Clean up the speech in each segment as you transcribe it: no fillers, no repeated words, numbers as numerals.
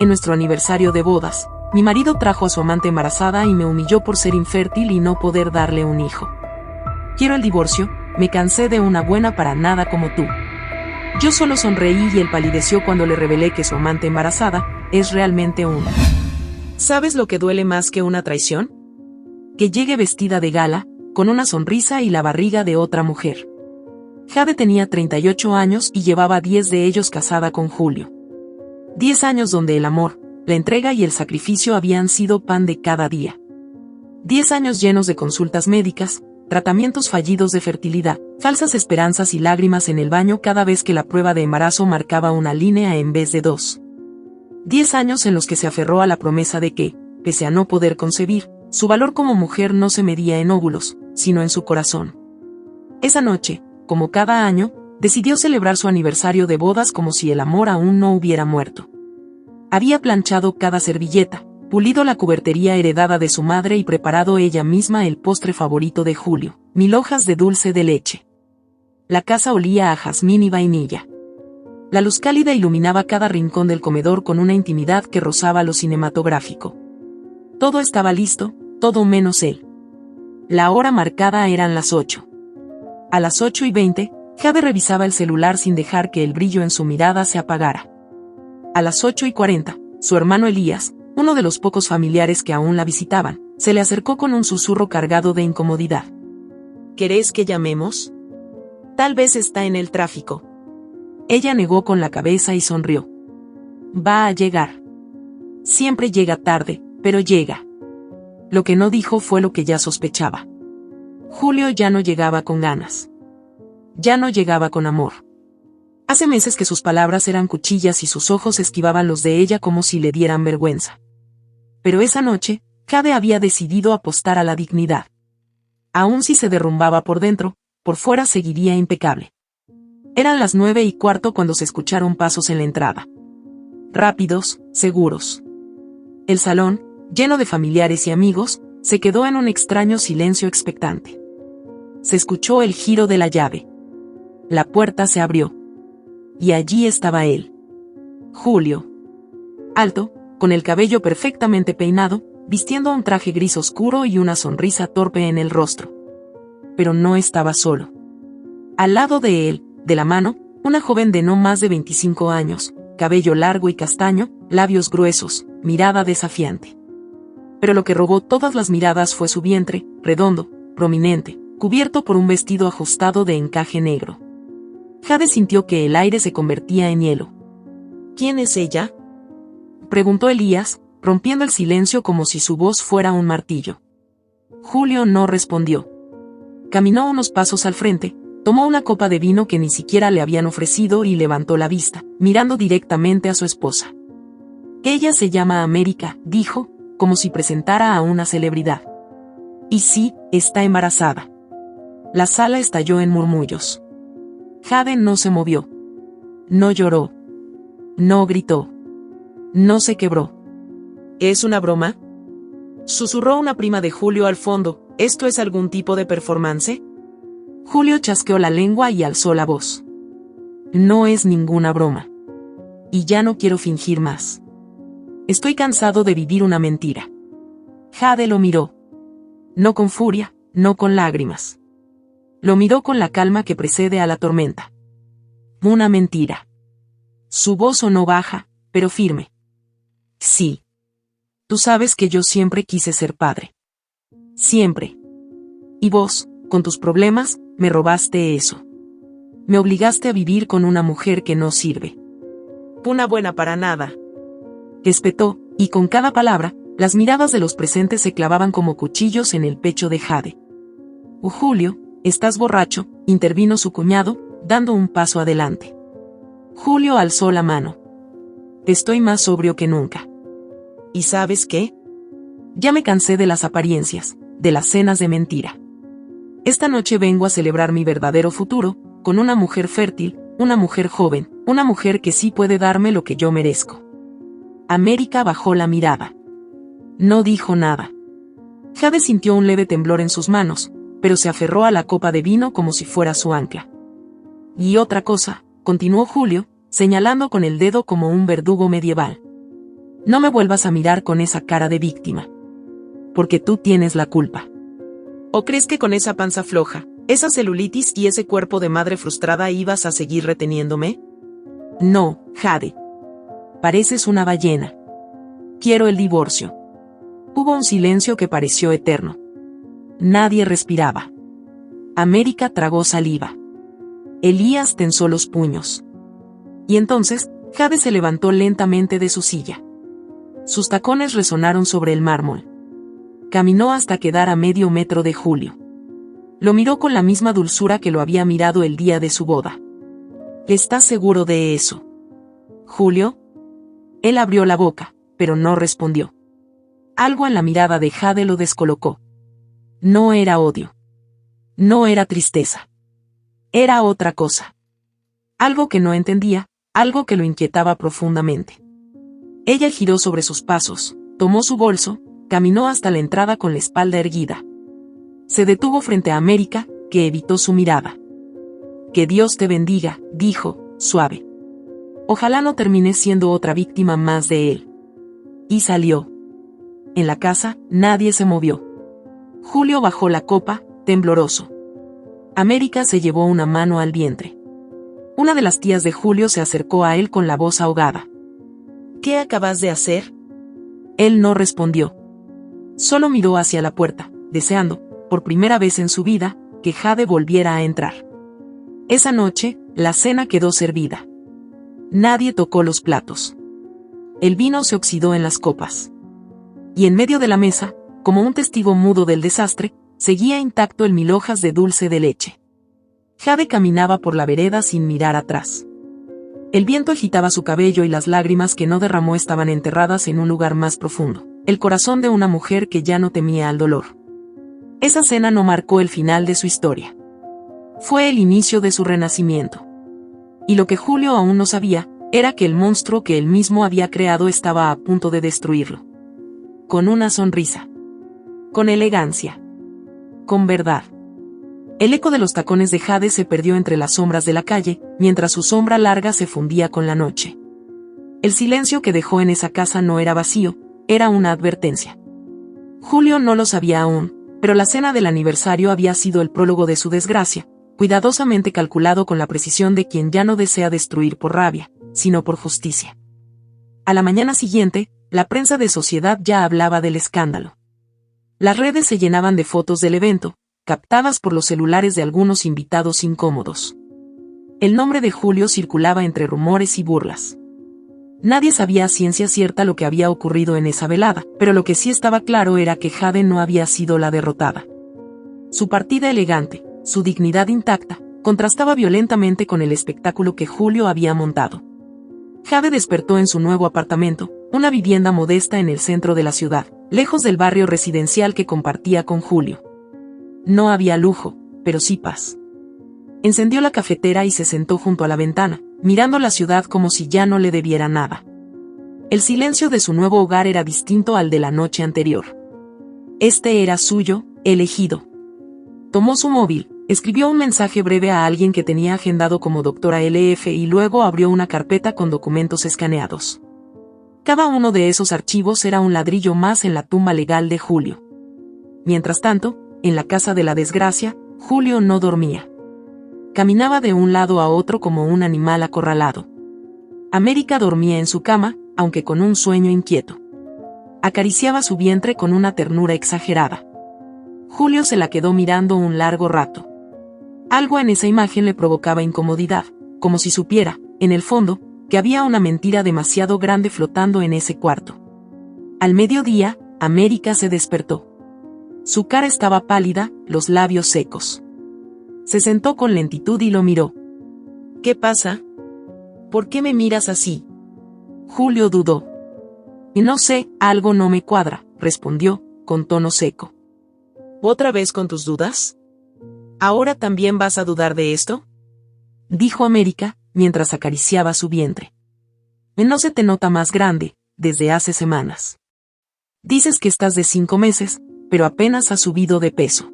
En nuestro aniversario de bodas, mi marido trajo a su amante embarazada y me humilló por ser infértil y no poder darle un hijo. Quiero el divorcio, me cansé de una buena para nada como tú. Yo solo sonreí y él palideció cuando le revelé que su amante embarazada es realmente una. ¿Sabes lo que duele más que una traición? Que llegue vestida de gala, con una sonrisa y la barriga de otra mujer. Jade tenía 38 años y llevaba 10 de ellos casada con Julio. 10 años donde el amor, la entrega y el sacrificio habían sido pan de cada día. 10 años llenos de consultas médicas, tratamientos fallidos de fertilidad, falsas esperanzas y lágrimas en el baño cada vez que la prueba de embarazo marcaba una línea en vez de 2. 10 años en los que se aferró a la promesa de que, pese a no poder concebir, su valor como mujer no se medía en óvulos, sino en su corazón. Esa noche, como cada año, decidió celebrar su aniversario de bodas como si el amor aún no hubiera muerto. Había planchado cada servilleta, pulido la cubertería heredada de su madre y preparado ella misma el postre favorito de Julio, 1000 hojas de dulce de leche. La casa olía a jazmín y vainilla. La luz cálida iluminaba cada rincón del comedor con una intimidad que rozaba lo cinematográfico. Todo estaba listo, todo menos él. La hora marcada eran las 8. A las 8:20, Jade revisaba el celular sin dejar que el brillo en su mirada se apagara. A las 8:40, su hermano Elías, uno de los pocos familiares que aún la visitaban, se le acercó con un susurro cargado de incomodidad. ¿Querés que llamemos? Tal vez está en el tráfico. Ella negó con la cabeza y sonrió. Va a llegar. Siempre llega tarde, pero llega. Lo que no dijo fue lo que ya sospechaba. Julio ya no llegaba con ganas. Ya no llegaba con amor. Hace meses que sus palabras eran cuchillas y sus ojos esquivaban los de ella como si le dieran vergüenza. Pero esa noche, Jade había decidido apostar a la dignidad. Aun si se derrumbaba por dentro, por fuera seguiría impecable. Eran las 9:15 cuando se escucharon pasos en la entrada. Rápidos, seguros. El salón, lleno de familiares y amigos, se quedó en un extraño silencio expectante. Se escuchó el giro de la llave. La puerta se abrió. Y allí estaba él. Julio. Alto, con el cabello perfectamente peinado, vistiendo un traje gris oscuro y una sonrisa torpe en el rostro. Pero no estaba solo. Al lado de él, de la mano, una joven de no más de 25 años, cabello largo y castaño, labios gruesos, mirada desafiante. Pero lo que robó todas las miradas fue su vientre, redondo, prominente, cubierto por un vestido ajustado de encaje negro. Jade sintió que el aire se convertía en hielo. ¿Quién es ella?, preguntó Elías, rompiendo el silencio como si su voz fuera un martillo. Julio no respondió. Caminó unos pasos al frente, tomó una copa de vino que ni siquiera le habían ofrecido y levantó la vista, mirando directamente a su esposa. Ella se llama América, dijo, como si presentara a una celebridad. Y sí, está embarazada. La sala estalló en murmullos. Jade no se movió. No lloró. No gritó. No se quebró. ¿Es una broma?, susurró una prima de Julio al fondo. ¿Esto es algún tipo de performance? Julio chasqueó la lengua y alzó la voz. No es ninguna broma. Y ya no quiero fingir más. Estoy cansado de vivir una mentira. Jade lo miró. No con furia, no con lágrimas. Lo miró con la calma que precede a la tormenta. Una mentira. Su voz sonó baja, pero firme. Sí. Tú sabes que yo siempre quise ser padre. Siempre. Y vos, con tus problemas, me robaste eso. Me obligaste a vivir con una mujer que no sirve. Una buena para nada. Espetó, y con cada palabra, las miradas de los presentes se clavaban como cuchillos en el pecho de Jade. Julio, estás borracho, intervino su cuñado, dando un paso adelante. Julio alzó la mano. Estoy más sobrio que nunca. ¿Y sabes qué? Ya me cansé de las apariencias, de las cenas de mentira. Esta noche vengo a celebrar mi verdadero futuro, con una mujer fértil, una mujer joven, una mujer que sí puede darme lo que yo merezco. América bajó la mirada. No dijo nada. Jade sintió un leve temblor en sus manos, pero se aferró a la copa de vino como si fuera su ancla. Y otra cosa, continuó Julio, señalando con el dedo como un verdugo medieval. No me vuelvas a mirar con esa cara de víctima. Porque tú tienes la culpa. ¿O crees que con esa panza floja, esa celulitis y ese cuerpo de madre frustrada ibas a seguir reteniéndome? No, Jade. Pareces una ballena. Quiero el divorcio. Hubo un silencio que pareció eterno. Nadie respiraba. América tragó saliva. Elías tensó los puños. Y entonces, Jade se levantó lentamente de su silla. Sus tacones resonaron sobre el mármol. Caminó hasta quedar a medio metro de Julio. Lo miró con la misma dulzura que lo había mirado el día de su boda. ¿Estás seguro de eso, Julio? Él abrió la boca, pero no respondió. Algo en la mirada de Jade lo descolocó. No era odio. No era tristeza. Era otra cosa. Algo que no entendía, algo que lo inquietaba profundamente. Ella giró sobre sus pasos, tomó su bolso, caminó hasta la entrada con la espalda erguida. Se detuvo frente a América, que evitó su mirada. Que Dios te bendiga, dijo, suave. Ojalá no termines siendo otra víctima más de él. Y salió. En la casa, nadie se movió. Julio bajó la copa, tembloroso. América se llevó una mano al vientre. Una de las tías de Julio se acercó a él con la voz ahogada. ¿Qué acabas de hacer? Él no respondió. Solo miró hacia la puerta, deseando, por primera vez en su vida, que Jade volviera a entrar. Esa noche, la cena quedó servida. Nadie tocó los platos. El vino se oxidó en las copas. Y en medio de la mesa, como un testigo mudo del desastre, seguía intacto el 1000 hojas de dulce de leche. Jade caminaba por la vereda sin mirar atrás. El viento agitaba su cabello y las lágrimas que no derramó estaban enterradas en un lugar más profundo, el corazón de una mujer que ya no temía al dolor. Esa cena no marcó el final de su historia. Fue el inicio de su renacimiento. Y lo que Julio aún no sabía, era que el monstruo que él mismo había creado estaba a punto de destruirlo. Con una sonrisa. Con elegancia. Con verdad. El eco de los tacones de Jade se perdió entre las sombras de la calle, mientras su sombra larga se fundía con la noche. El silencio que dejó en esa casa no era vacío, era una advertencia. Julio no lo sabía aún, pero la cena del aniversario había sido el prólogo de su desgracia, cuidadosamente calculado con la precisión de quien ya no desea destruir por rabia, sino por justicia. A la mañana siguiente, la prensa de sociedad ya hablaba del escándalo. Las redes se llenaban de fotos del evento, captadas por los celulares de algunos invitados incómodos. El nombre de Julio circulaba entre rumores y burlas. Nadie sabía a ciencia cierta lo que había ocurrido en esa velada, pero lo que sí estaba claro era que Jade no había sido la derrotada. Su partida elegante, su dignidad intacta, contrastaba violentamente con el espectáculo que Julio había montado. Jade despertó en su nuevo apartamento, una vivienda modesta en el centro de la ciudad, lejos del barrio residencial que compartía con Julio. No había lujo, pero sí paz. Encendió la cafetera y se sentó junto a la ventana, mirando la ciudad como si ya no le debiera nada. El silencio de su nuevo hogar era distinto al de la noche anterior. Este era suyo, elegido. Tomó su móvil, escribió un mensaje breve a alguien que tenía agendado como doctora LF y luego abrió una carpeta con documentos escaneados. Cada uno de esos archivos era un ladrillo más en la tumba legal de Julio. Mientras tanto, en la casa de la desgracia, Julio no dormía. Caminaba de un lado a otro como un animal acorralado. América dormía en su cama, aunque con un sueño inquieto. Acariciaba su vientre con una ternura exagerada. Julio se la quedó mirando un largo rato. Algo en esa imagen le provocaba incomodidad, como si supiera, en el fondo, que había una mentira demasiado grande flotando en ese cuarto. Al mediodía, América se despertó. Su cara estaba pálida, los labios secos. Se sentó con lentitud y lo miró. ¿Qué pasa? ¿Por qué me miras así? Julio dudó. Y no sé, algo no me cuadra, respondió, con tono seco. ¿Otra vez con tus dudas? ¿Ahora también vas a dudar de esto? Dijo América, mientras acariciaba su vientre. No se te nota más grande, desde hace semanas. Dices que estás de 5 meses, pero apenas has subido de peso.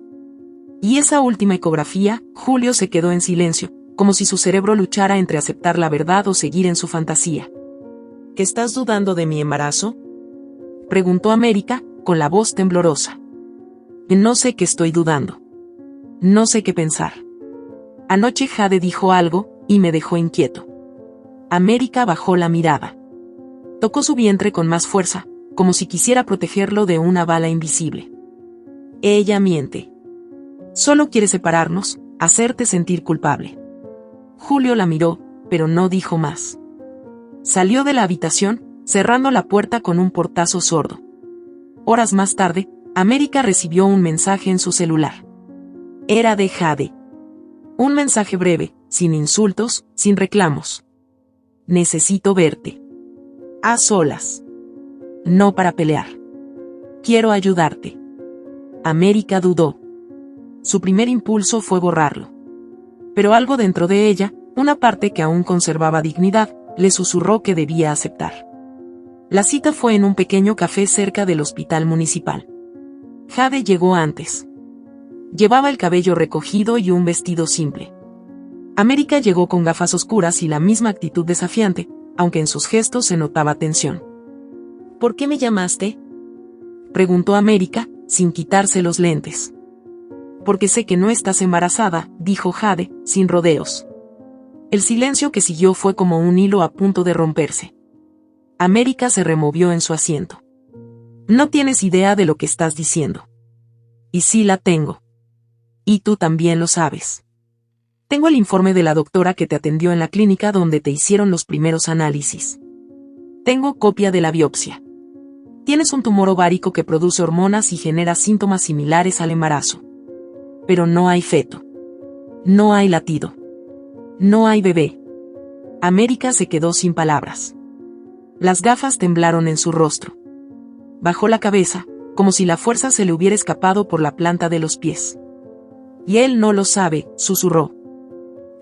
Y esa última ecografía, Julio se quedó en silencio, como si su cerebro luchara entre aceptar la verdad o seguir en su fantasía. ¿Que estás dudando de mi embarazo? Preguntó América, con la voz temblorosa. No sé qué estoy dudando. No sé qué pensar. Anoche Jade dijo algo, y me dejó inquieto. América bajó la mirada. Tocó su vientre con más fuerza, como si quisiera protegerlo de una bala invisible. Ella miente. Solo quiere separarnos, hacerte sentir culpable. Julio la miró, pero no dijo más. Salió de la habitación, cerrando la puerta con un portazo sordo. Horas más tarde, América recibió un mensaje en su celular. Era de Jade. Un mensaje breve, sin insultos, sin reclamos. Necesito verte. A solas. No para pelear. Quiero ayudarte. América dudó. Su primer impulso fue borrarlo. Pero algo dentro de ella, una parte que aún conservaba dignidad, le susurró que debía aceptar. La cita fue en un pequeño café cerca del hospital municipal. Jade llegó antes. Llevaba el cabello recogido y un vestido simple. América llegó con gafas oscuras y la misma actitud desafiante, aunque en sus gestos se notaba tensión. ¿Por qué me llamaste?, preguntó América, sin quitarse los lentes. Porque sé que no estás embarazada, dijo Jade, sin rodeos. El silencio que siguió fue como un hilo a punto de romperse. América se removió en su asiento. No tienes idea de lo que estás diciendo. Y sí la tengo. Y tú también lo sabes. Tengo el informe de la doctora que te atendió en la clínica donde te hicieron los primeros análisis. Tengo copia de la biopsia. Tienes un tumor ovárico que produce hormonas y genera síntomas similares al embarazo. Pero no hay feto. No hay latido. No hay bebé. América se quedó sin palabras. Las gafas temblaron en su rostro. Bajó la cabeza, como si la fuerza se le hubiera escapado por la planta de los pies. Y él no lo sabe, susurró.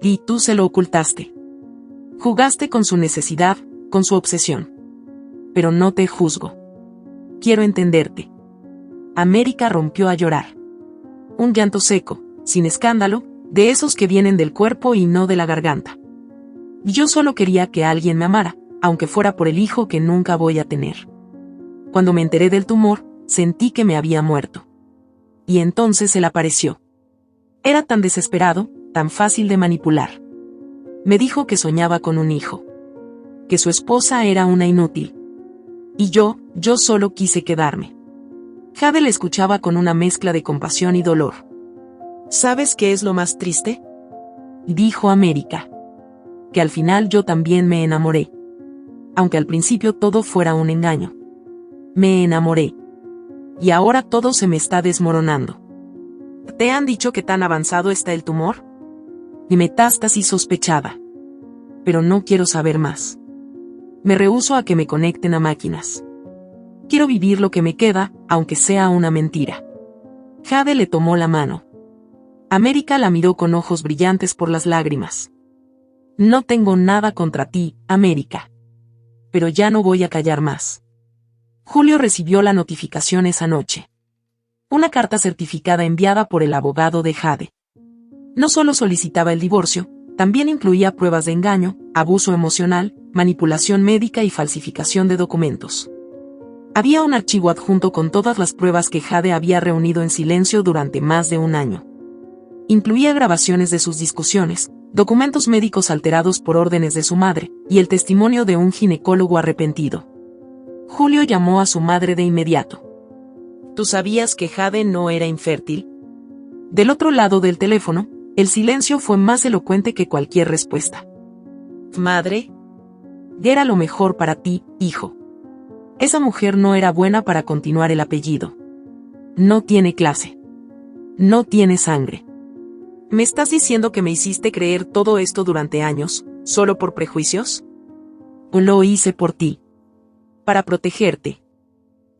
Y tú se lo ocultaste. Jugaste con su necesidad, con su obsesión. Pero no te juzgo. Quiero entenderte. América rompió a llorar. Un llanto seco, sin escándalo, de esos que vienen del cuerpo y no de la garganta. Yo solo quería que alguien me amara, aunque fuera por el hijo que nunca voy a tener. Cuando me enteré del tumor, sentí que me había muerto. Y entonces él apareció. Era tan desesperado, tan fácil de manipular. Me dijo que soñaba con un hijo. Que su esposa era una inútil. Y yo solo quise quedarme. Jade le escuchaba con una mezcla de compasión y dolor. ¿Sabes qué es lo más triste?, dijo América. Que al final yo también me enamoré. Aunque al principio todo fuera un engaño. Me enamoré. Y ahora todo se me está desmoronando. ¿Te han dicho que tan avanzado está el tumor? Y metástasis sospechada. Pero no quiero saber más. Me rehúso a que me conecten a máquinas. Quiero vivir lo que me queda, aunque sea una mentira. Jade le tomó la mano. América la miró con ojos brillantes por las lágrimas. No tengo nada contra ti, América. Pero ya no voy a callar más. Julio recibió la notificación esa noche. Una carta certificada enviada por el abogado de Jade. No solo solicitaba el divorcio, también incluía pruebas de engaño, abuso emocional, manipulación médica y falsificación de documentos. Había un archivo adjunto con todas las pruebas que Jade había reunido en silencio durante más de un año. Incluía grabaciones de sus discusiones, documentos médicos alterados por órdenes de su madre, y el testimonio de un ginecólogo arrepentido. Julio llamó a su madre de inmediato. ¿Tú sabías que Jade no era infértil? Del otro lado del teléfono, el silencio fue más elocuente que cualquier respuesta. Madre, era lo mejor para ti, hijo. Esa mujer no era buena para continuar el apellido. No tiene clase. No tiene sangre. ¿Me estás diciendo que me hiciste creer todo esto durante años, solo por prejuicios? Lo hice por ti. Para protegerte.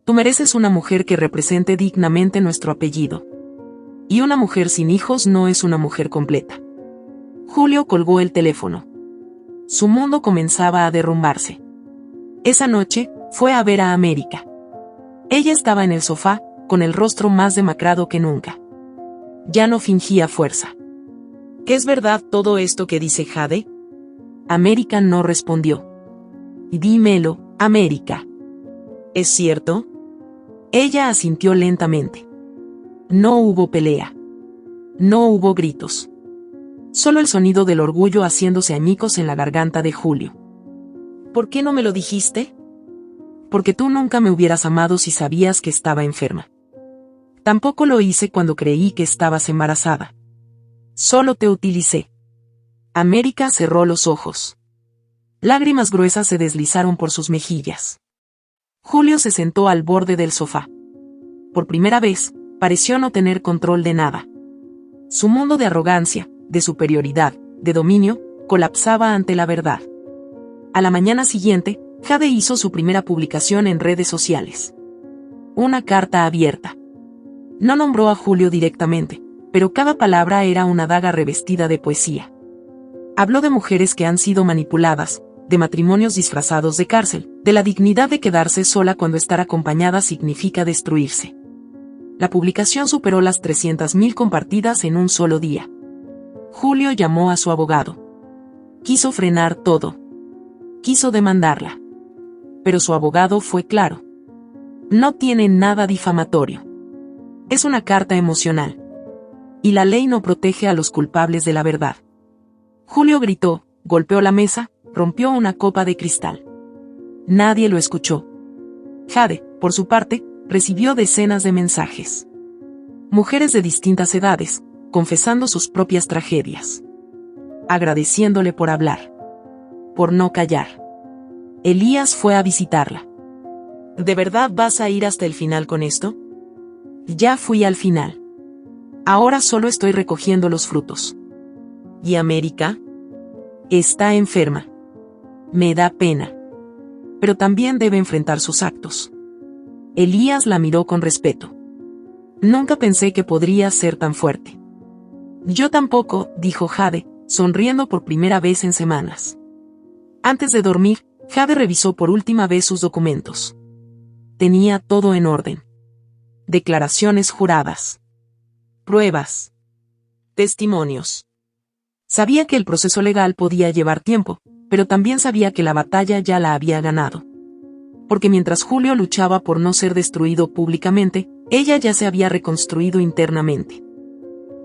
Tú mereces una mujer que represente dignamente nuestro apellido. Y una mujer sin hijos no es una mujer completa. Julio colgó el teléfono. Su mundo comenzaba a derrumbarse. Esa noche, fue a ver a América. Ella estaba en el sofá, con el rostro más demacrado que nunca. Ya no fingía fuerza. ¿Qué es verdad todo esto que dice Jade? América no respondió. Dímelo, América. ¿Es cierto? Ella asintió lentamente. No hubo pelea. No hubo gritos. Solo el sonido del orgullo haciéndose añicos en la garganta de Julio. ¿Por qué no me lo dijiste? Porque tú nunca me hubieras amado si sabías que estaba enferma. Tampoco lo hice cuando creí que estabas embarazada. Solo te utilicé. América cerró los ojos. Lágrimas gruesas se deslizaron por sus mejillas. Julio se sentó al borde del sofá. Por primera vez, pareció no tener control de nada. Su mundo de arrogancia, de superioridad, de dominio, colapsaba ante la verdad. A la mañana siguiente, Jade hizo su primera publicación en redes sociales. Una carta abierta. No nombró a Julio directamente, pero cada palabra era una daga revestida de poesía. Habló de mujeres que han sido manipuladas, de matrimonios disfrazados de cárcel, de la dignidad de quedarse sola cuando estar acompañada significa destruirse. La publicación superó las 300.000 compartidas en un solo día. Julio llamó a su abogado. Quiso frenar todo. Quiso demandarla. Pero su abogado fue claro. No tiene nada difamatorio. Es una carta emocional. Y la ley no protege a los culpables de la verdad. Julio gritó, golpeó la mesa, rompió una copa de cristal. Nadie lo escuchó. Jade, por su parte, recibió decenas de mensajes. Mujeres de distintas edades, confesando sus propias tragedias. Agradeciéndole por hablar. Por no callar. Elías fue a visitarla. ¿De verdad vas a ir hasta el final con esto? Ya fui al final. Ahora solo estoy recogiendo los frutos. ¿Y América? Está enferma. Me da pena. Pero también debe enfrentar sus actos. Elías la miró con respeto. Nunca pensé que podría ser tan fuerte. Yo tampoco, dijo Jade, sonriendo por primera vez en semanas. Antes de dormir, Jade revisó por última vez sus documentos. Tenía todo en orden. Declaraciones juradas. Pruebas. Testimonios. Sabía que el proceso legal podía llevar tiempo, pero también sabía que la batalla ya la había ganado. Porque mientras Julio luchaba por no ser destruido públicamente, ella ya se había reconstruido internamente.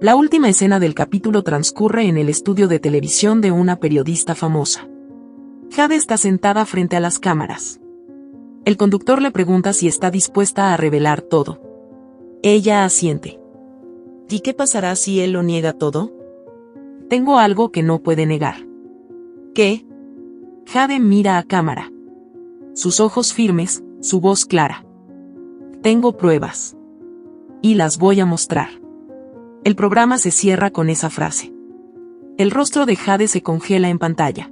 La última escena del capítulo transcurre en el estudio de televisión de una periodista famosa. Jade está sentada frente a las cámaras. El conductor le pregunta si está dispuesta a revelar todo. Ella asiente. ¿Y qué pasará si él lo niega todo? Tengo algo que no puede negar. ¿Qué? Jade mira a cámara. Sus ojos firmes, su voz clara. Tengo pruebas. Y las voy a mostrar. El programa se cierra con esa frase. El rostro de Jade se congela en pantalla.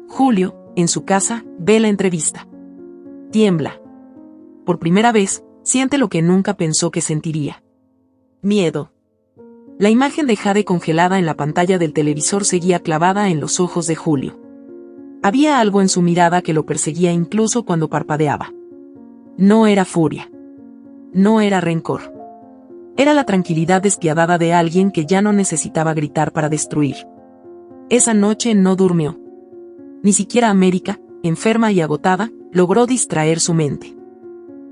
Julio, en su casa, ve la entrevista. Tiembla. Por primera vez, siente lo que nunca pensó que sentiría. Miedo. La imagen de Jade congelada en la pantalla del televisor seguía clavada en los ojos de Julio. Había algo en su mirada que lo perseguía incluso cuando parpadeaba. No era furia. No era rencor. Era la tranquilidad despiadada de alguien que ya no necesitaba gritar para destruir. Esa noche no durmió. Ni siquiera América, enferma y agotada, logró distraer su mente.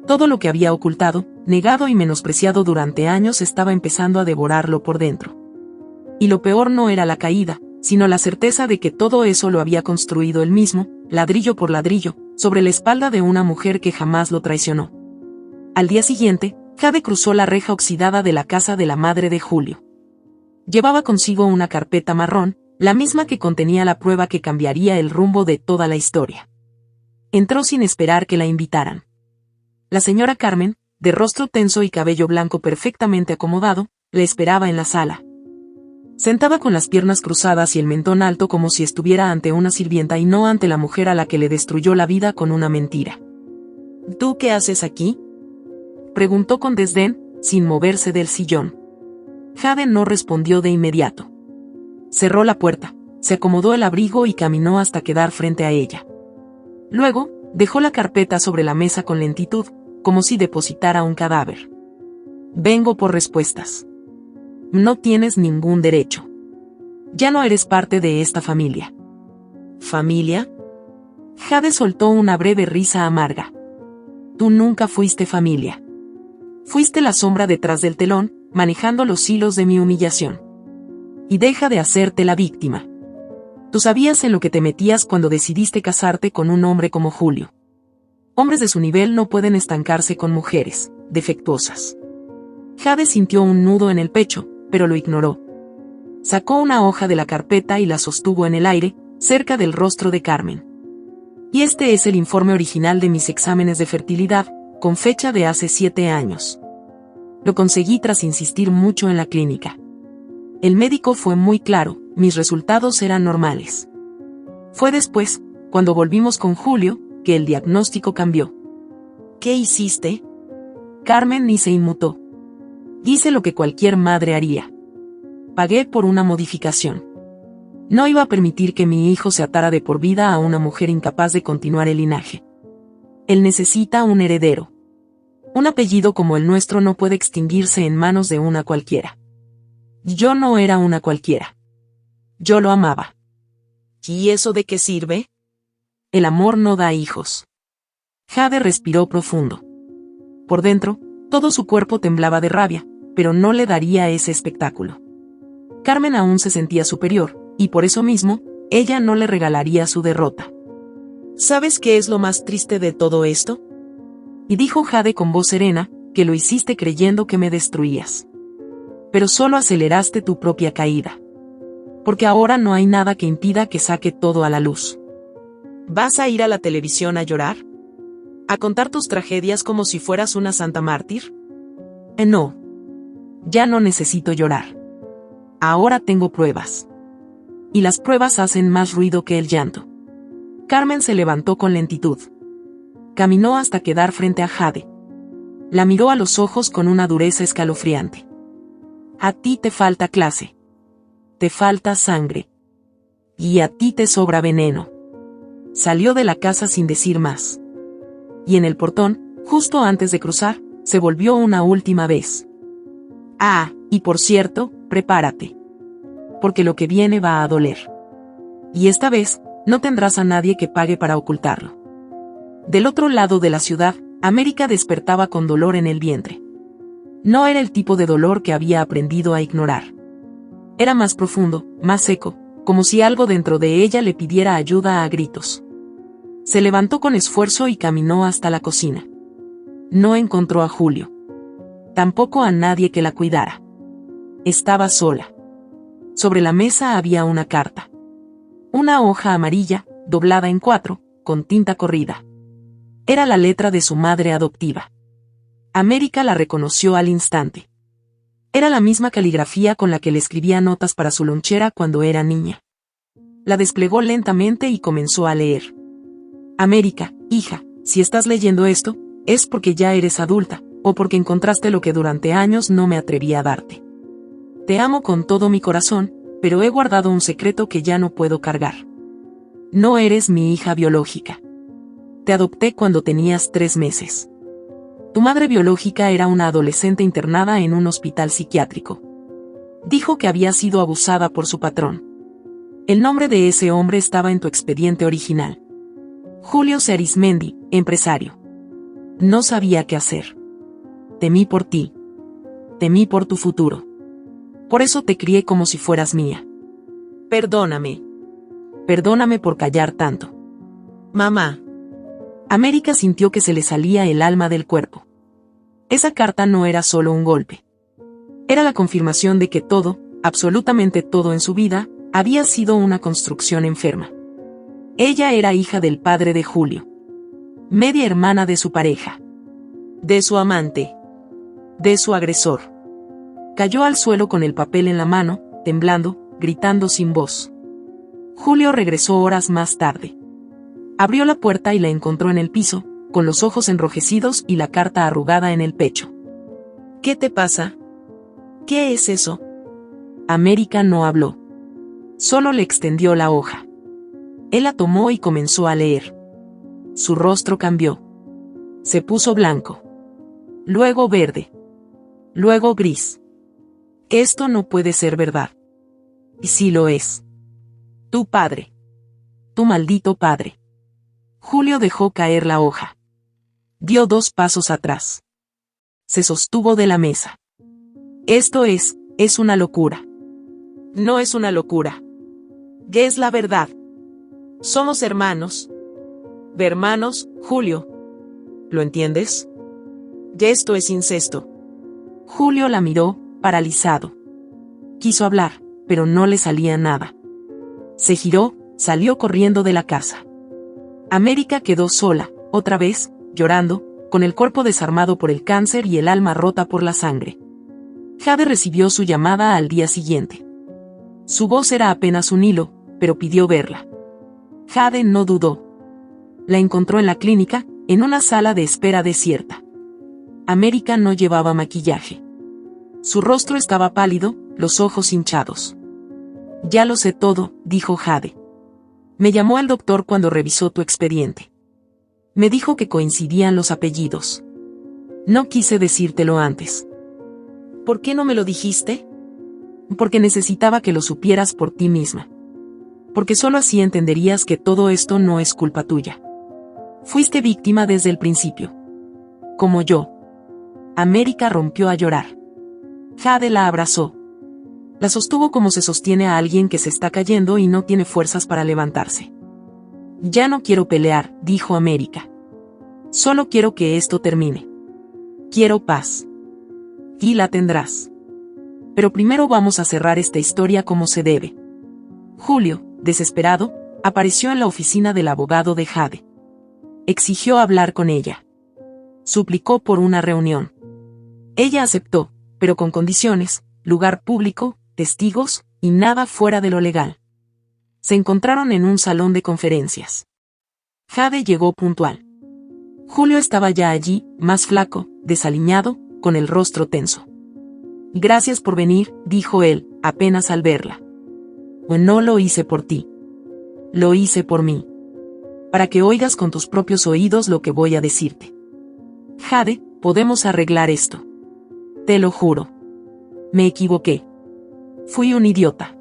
Todo lo que había ocultado, negado y menospreciado durante años estaba empezando a devorarlo por dentro. Y lo peor no era la caída, sino la certeza de que todo eso lo había construido él mismo, ladrillo por ladrillo, sobre la espalda de una mujer que jamás lo traicionó. Al día siguiente, Jade cruzó la reja oxidada de la casa de la madre de Julio. Llevaba consigo una carpeta marrón, la misma que contenía la prueba que cambiaría el rumbo de toda la historia. Entró sin esperar que la invitaran. La señora Carmen, de rostro tenso y cabello blanco perfectamente acomodado, le esperaba en la sala. Sentada con las piernas cruzadas y el mentón alto como si estuviera ante una sirvienta y no ante la mujer a la que le destruyó la vida con una mentira. ¿Tú qué haces aquí?, preguntó con desdén, sin moverse del sillón. Jade no respondió de inmediato. Cerró la puerta, se acomodó el abrigo y caminó hasta quedar frente a ella. Luego, dejó la carpeta sobre la mesa con lentitud, como si depositara un cadáver. Vengo por respuestas. No tienes ningún derecho. Ya no eres parte de esta familia. ¿Familia? Jade soltó una breve risa amarga. Tú nunca fuiste familia. Fuiste la sombra detrás del telón, manejando los hilos de mi humillación. Y deja de hacerte la víctima. Tú sabías en lo que te metías cuando decidiste casarte con un hombre como Julio. Hombres de su nivel no pueden estancarse con mujeres defectuosas. Jade sintió un nudo en el pecho, pero lo ignoró. Sacó una hoja de la carpeta y la sostuvo en el aire, cerca del rostro de Carmen. Y este es el informe original de mis exámenes de fertilidad, con fecha de hace 7 años. Lo conseguí tras insistir mucho en la clínica. El médico fue muy claro, mis resultados eran normales. Fue después, cuando volvimos con Julio, que el diagnóstico cambió. ¿Qué hiciste? Carmen ni se inmutó. Hice lo que cualquier madre haría. Pagué por una modificación. No iba a permitir que mi hijo se atara de por vida a una mujer incapaz de continuar el linaje. Él necesita un heredero. Un apellido como el nuestro no puede extinguirse en manos de una cualquiera. Yo no era una cualquiera. Yo lo amaba. ¿Y eso de qué sirve? El amor no da hijos. Jade respiró profundo. Por dentro, todo su cuerpo temblaba de rabia, pero no le daría ese espectáculo. Carmen aún se sentía superior, y por eso mismo, ella no le regalaría su derrota. ¿Sabes qué es lo más triste de todo esto? Y dijo Jade con voz serena, que lo hiciste creyendo que me destruías. Pero solo aceleraste tu propia caída. Porque ahora no hay nada que impida que saque todo a la luz. ¿Vas a ir a la televisión a llorar? ¿A contar tus tragedias como si fueras una santa mártir? No. Ya no necesito llorar. Ahora tengo pruebas. Y las pruebas hacen más ruido que el llanto. Carmen se levantó con lentitud. Caminó hasta quedar frente a Jade. La miró a los ojos con una dureza escalofriante. A ti te falta clase. Te falta sangre. Y a ti te sobra veneno. Salió de la casa sin decir más. Y en el portón, justo antes de cruzar, se volvió una última vez. Ah, y por cierto, prepárate. Porque lo que viene va a doler. Y esta vez, no tendrás a nadie que pague para ocultarlo. Del otro lado de la ciudad, América despertaba con dolor en el vientre. No era el tipo de dolor que había aprendido a ignorar. Era más profundo, más seco, como si algo dentro de ella le pidiera ayuda a gritos. Se levantó con esfuerzo y caminó hasta la cocina. No encontró a Julio. Tampoco a nadie que la cuidara. Estaba sola. Sobre la mesa había una carta. Una hoja amarilla, doblada en 4, con tinta corrida. Era la letra de su madre adoptiva. América la reconoció al instante. Era la misma caligrafía con la que le escribía notas para su lonchera cuando era niña. La desplegó lentamente y comenzó a leer. América, hija, si estás leyendo esto, es porque ya eres adulta, o porque encontraste lo que durante años no me atreví a darte. Te amo con todo mi corazón, pero he guardado un secreto que ya no puedo cargar. No eres mi hija biológica. Te adopté cuando tenías 3 meses. Tu madre biológica era una adolescente internada en un hospital psiquiátrico. Dijo que había sido abusada por su patrón. El nombre de ese hombre estaba en tu expediente original. Julio Searismendi, empresario. No sabía qué hacer. Temí por ti. Temí por tu futuro. Por eso te crié como si fueras mía. Perdóname. Perdóname por callar tanto. Mamá. América sintió que se le salía el alma del cuerpo. Esa carta no era solo un golpe. Era la confirmación de que todo, absolutamente todo en su vida, había sido una construcción enferma. Ella era hija del padre de Julio. Media hermana de su pareja. De su amante. De su agresor. Cayó al suelo con el papel en la mano, temblando, gritando sin voz. Julio regresó horas más tarde. Abrió la puerta y la encontró en el piso, con los ojos enrojecidos y la carta arrugada en el pecho. ¿Qué te pasa? ¿Qué es eso? América no habló. Solo le extendió la hoja. Él la tomó y comenzó a leer. Su rostro cambió. Se puso blanco. Luego verde. Luego gris. Esto no puede ser verdad. Y sí lo es. Tu padre. Tu maldito padre. Julio dejó caer la hoja. Dio 2 pasos atrás. Se sostuvo de la mesa. Esto es una locura. No es una locura. ¿Qué es la verdad? Somos hermanos. Hermanos, Julio. ¿Lo entiendes? Ya esto es incesto. Julio la miró, paralizado. Quiso hablar, pero no le salía nada. Se giró, salió corriendo de la casa. América quedó sola, otra vez, llorando, con el cuerpo desarmado por el cáncer y el alma rota por la sangre. Jade recibió su llamada al día siguiente. Su voz era apenas un hilo, pero pidió verla. Jade no dudó. La encontró en la clínica, en una sala de espera desierta. América no llevaba maquillaje. Su rostro estaba pálido, los ojos hinchados. Ya lo sé todo, dijo Jade. Me llamó el doctor cuando revisó tu expediente. Me dijo que coincidían los apellidos. No quise decírtelo antes. ¿Por qué no me lo dijiste? Porque necesitaba que lo supieras por ti misma. Porque solo así entenderías que todo esto no es culpa tuya. Fuiste víctima desde el principio. Como yo. América rompió a llorar. Jade la abrazó. La sostuvo como se sostiene a alguien que se está cayendo y no tiene fuerzas para levantarse. Ya no quiero pelear, dijo América. Solo quiero que esto termine. Quiero paz. Y la tendrás. Pero primero vamos a cerrar esta historia como se debe. Julio, desesperado, apareció en la oficina del abogado de Jade. Exigió hablar con ella. Suplicó por una reunión. Ella aceptó, pero con condiciones, lugar público, testigos, y nada fuera de lo legal. Se encontraron en un salón de conferencias. Jade llegó puntual. Julio estaba ya allí, más flaco, desaliñado, con el rostro tenso. Gracias por venir, dijo él, apenas al verla. No lo hice por ti. Lo hice por mí. Para que oigas con tus propios oídos lo que voy a decirte. Jade, podemos arreglar esto. Te lo juro. Me equivoqué. Fui un idiota.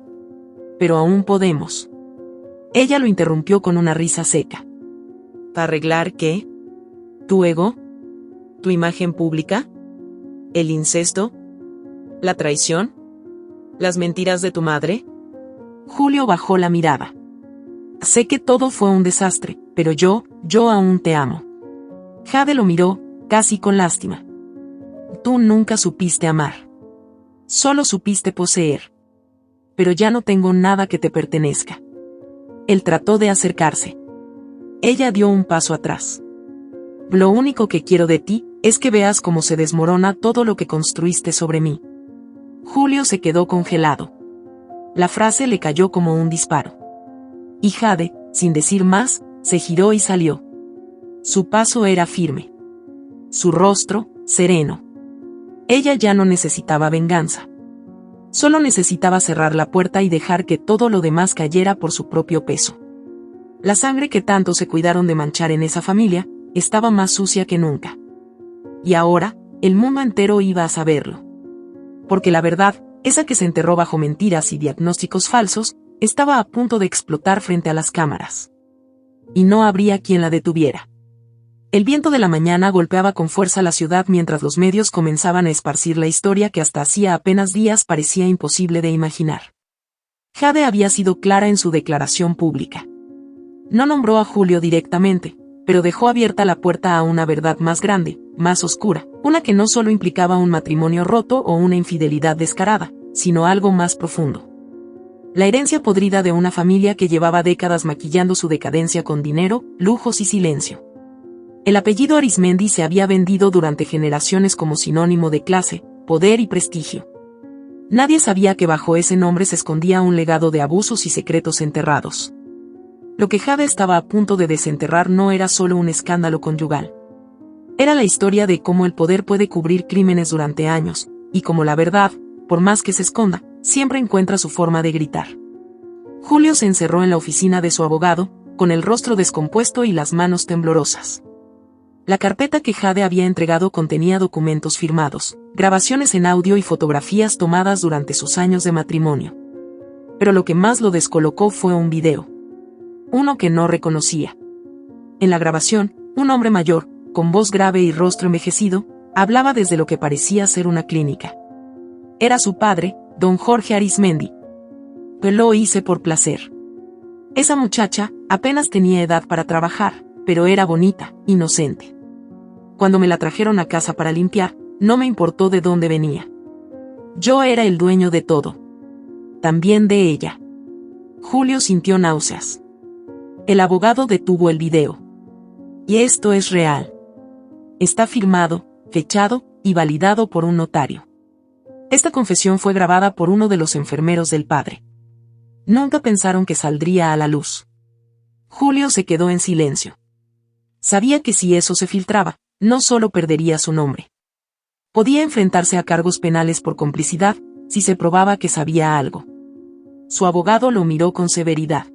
Pero aún podemos. Ella lo interrumpió con una risa seca. ¿Arreglar qué? ¿Tu ego? ¿Tu imagen pública? ¿El incesto? ¿La traición? ¿Las mentiras de tu madre? Julio bajó la mirada. Sé que todo fue un desastre, pero yo aún te amo. Jade lo miró, casi con lástima. Tú nunca supiste amar. Solo supiste poseer. Pero ya no tengo nada que te pertenezca. Él trató de acercarse. Ella dio un paso atrás. Lo único que quiero de ti es que veas cómo se desmorona todo lo que construiste sobre mí. Julio se quedó congelado. La frase le cayó como un disparo. Y Jade, sin decir más, se giró y salió. Su paso era firme. Su rostro, sereno. Ella ya no necesitaba venganza. Solo necesitaba cerrar la puerta y dejar que todo lo demás cayera por su propio peso. La sangre que tanto se cuidaron de manchar en esa familia, estaba más sucia que nunca. Y ahora, el mundo entero iba a saberlo. Porque la verdad, esa que se enterró bajo mentiras y diagnósticos falsos, estaba a punto de explotar frente a las cámaras. Y no habría quien la detuviera. El viento de la mañana golpeaba con fuerza la ciudad mientras los medios comenzaban a esparcir la historia que hasta hacía apenas días parecía imposible de imaginar. Jade había sido clara en su declaración pública. No nombró a Julio directamente, pero dejó abierta la puerta a una verdad más grande, más oscura, una que no solo implicaba un matrimonio roto o una infidelidad descarada, sino algo más profundo. La herencia podrida de una familia que llevaba décadas maquillando su decadencia con dinero, lujos y silencio. El apellido Arizmendi se había vendido durante generaciones como sinónimo de clase, poder y prestigio. Nadie sabía que bajo ese nombre se escondía un legado de abusos y secretos enterrados. Lo que Jade estaba a punto de desenterrar no era solo un escándalo conyugal. Era la historia de cómo el poder puede cubrir crímenes durante años, y cómo la verdad, por más que se esconda, siempre encuentra su forma de gritar. Julio se encerró en la oficina de su abogado, con el rostro descompuesto y las manos temblorosas. La carpeta que Jade había entregado contenía documentos firmados, grabaciones en audio y fotografías tomadas durante sus años de matrimonio. Pero lo que más lo descolocó fue un video. Uno que no reconocía. En la grabación, un hombre mayor, con voz grave y rostro envejecido, Hablaba desde lo que parecía ser una clínica. Era su padre, don Jorge Arismendi. Pero lo hice por placer. Esa muchacha apenas tenía edad para trabajar, pero era bonita, inocente. Cuando me la trajeron a casa para limpiar, no me importó de dónde venía. Yo era el dueño de todo. También de ella. Julio sintió náuseas. El abogado detuvo el video. Y esto es real. Está firmado, fechado y validado por un notario. Esta confesión fue grabada por uno de los enfermeros del padre. Nunca pensaron que saldría a la luz. Julio se quedó en silencio. Sabía que si eso se filtraba, no solo perdería su nombre. Podía enfrentarse a cargos penales por complicidad, si se probaba que sabía algo. Su abogado lo miró con severidad.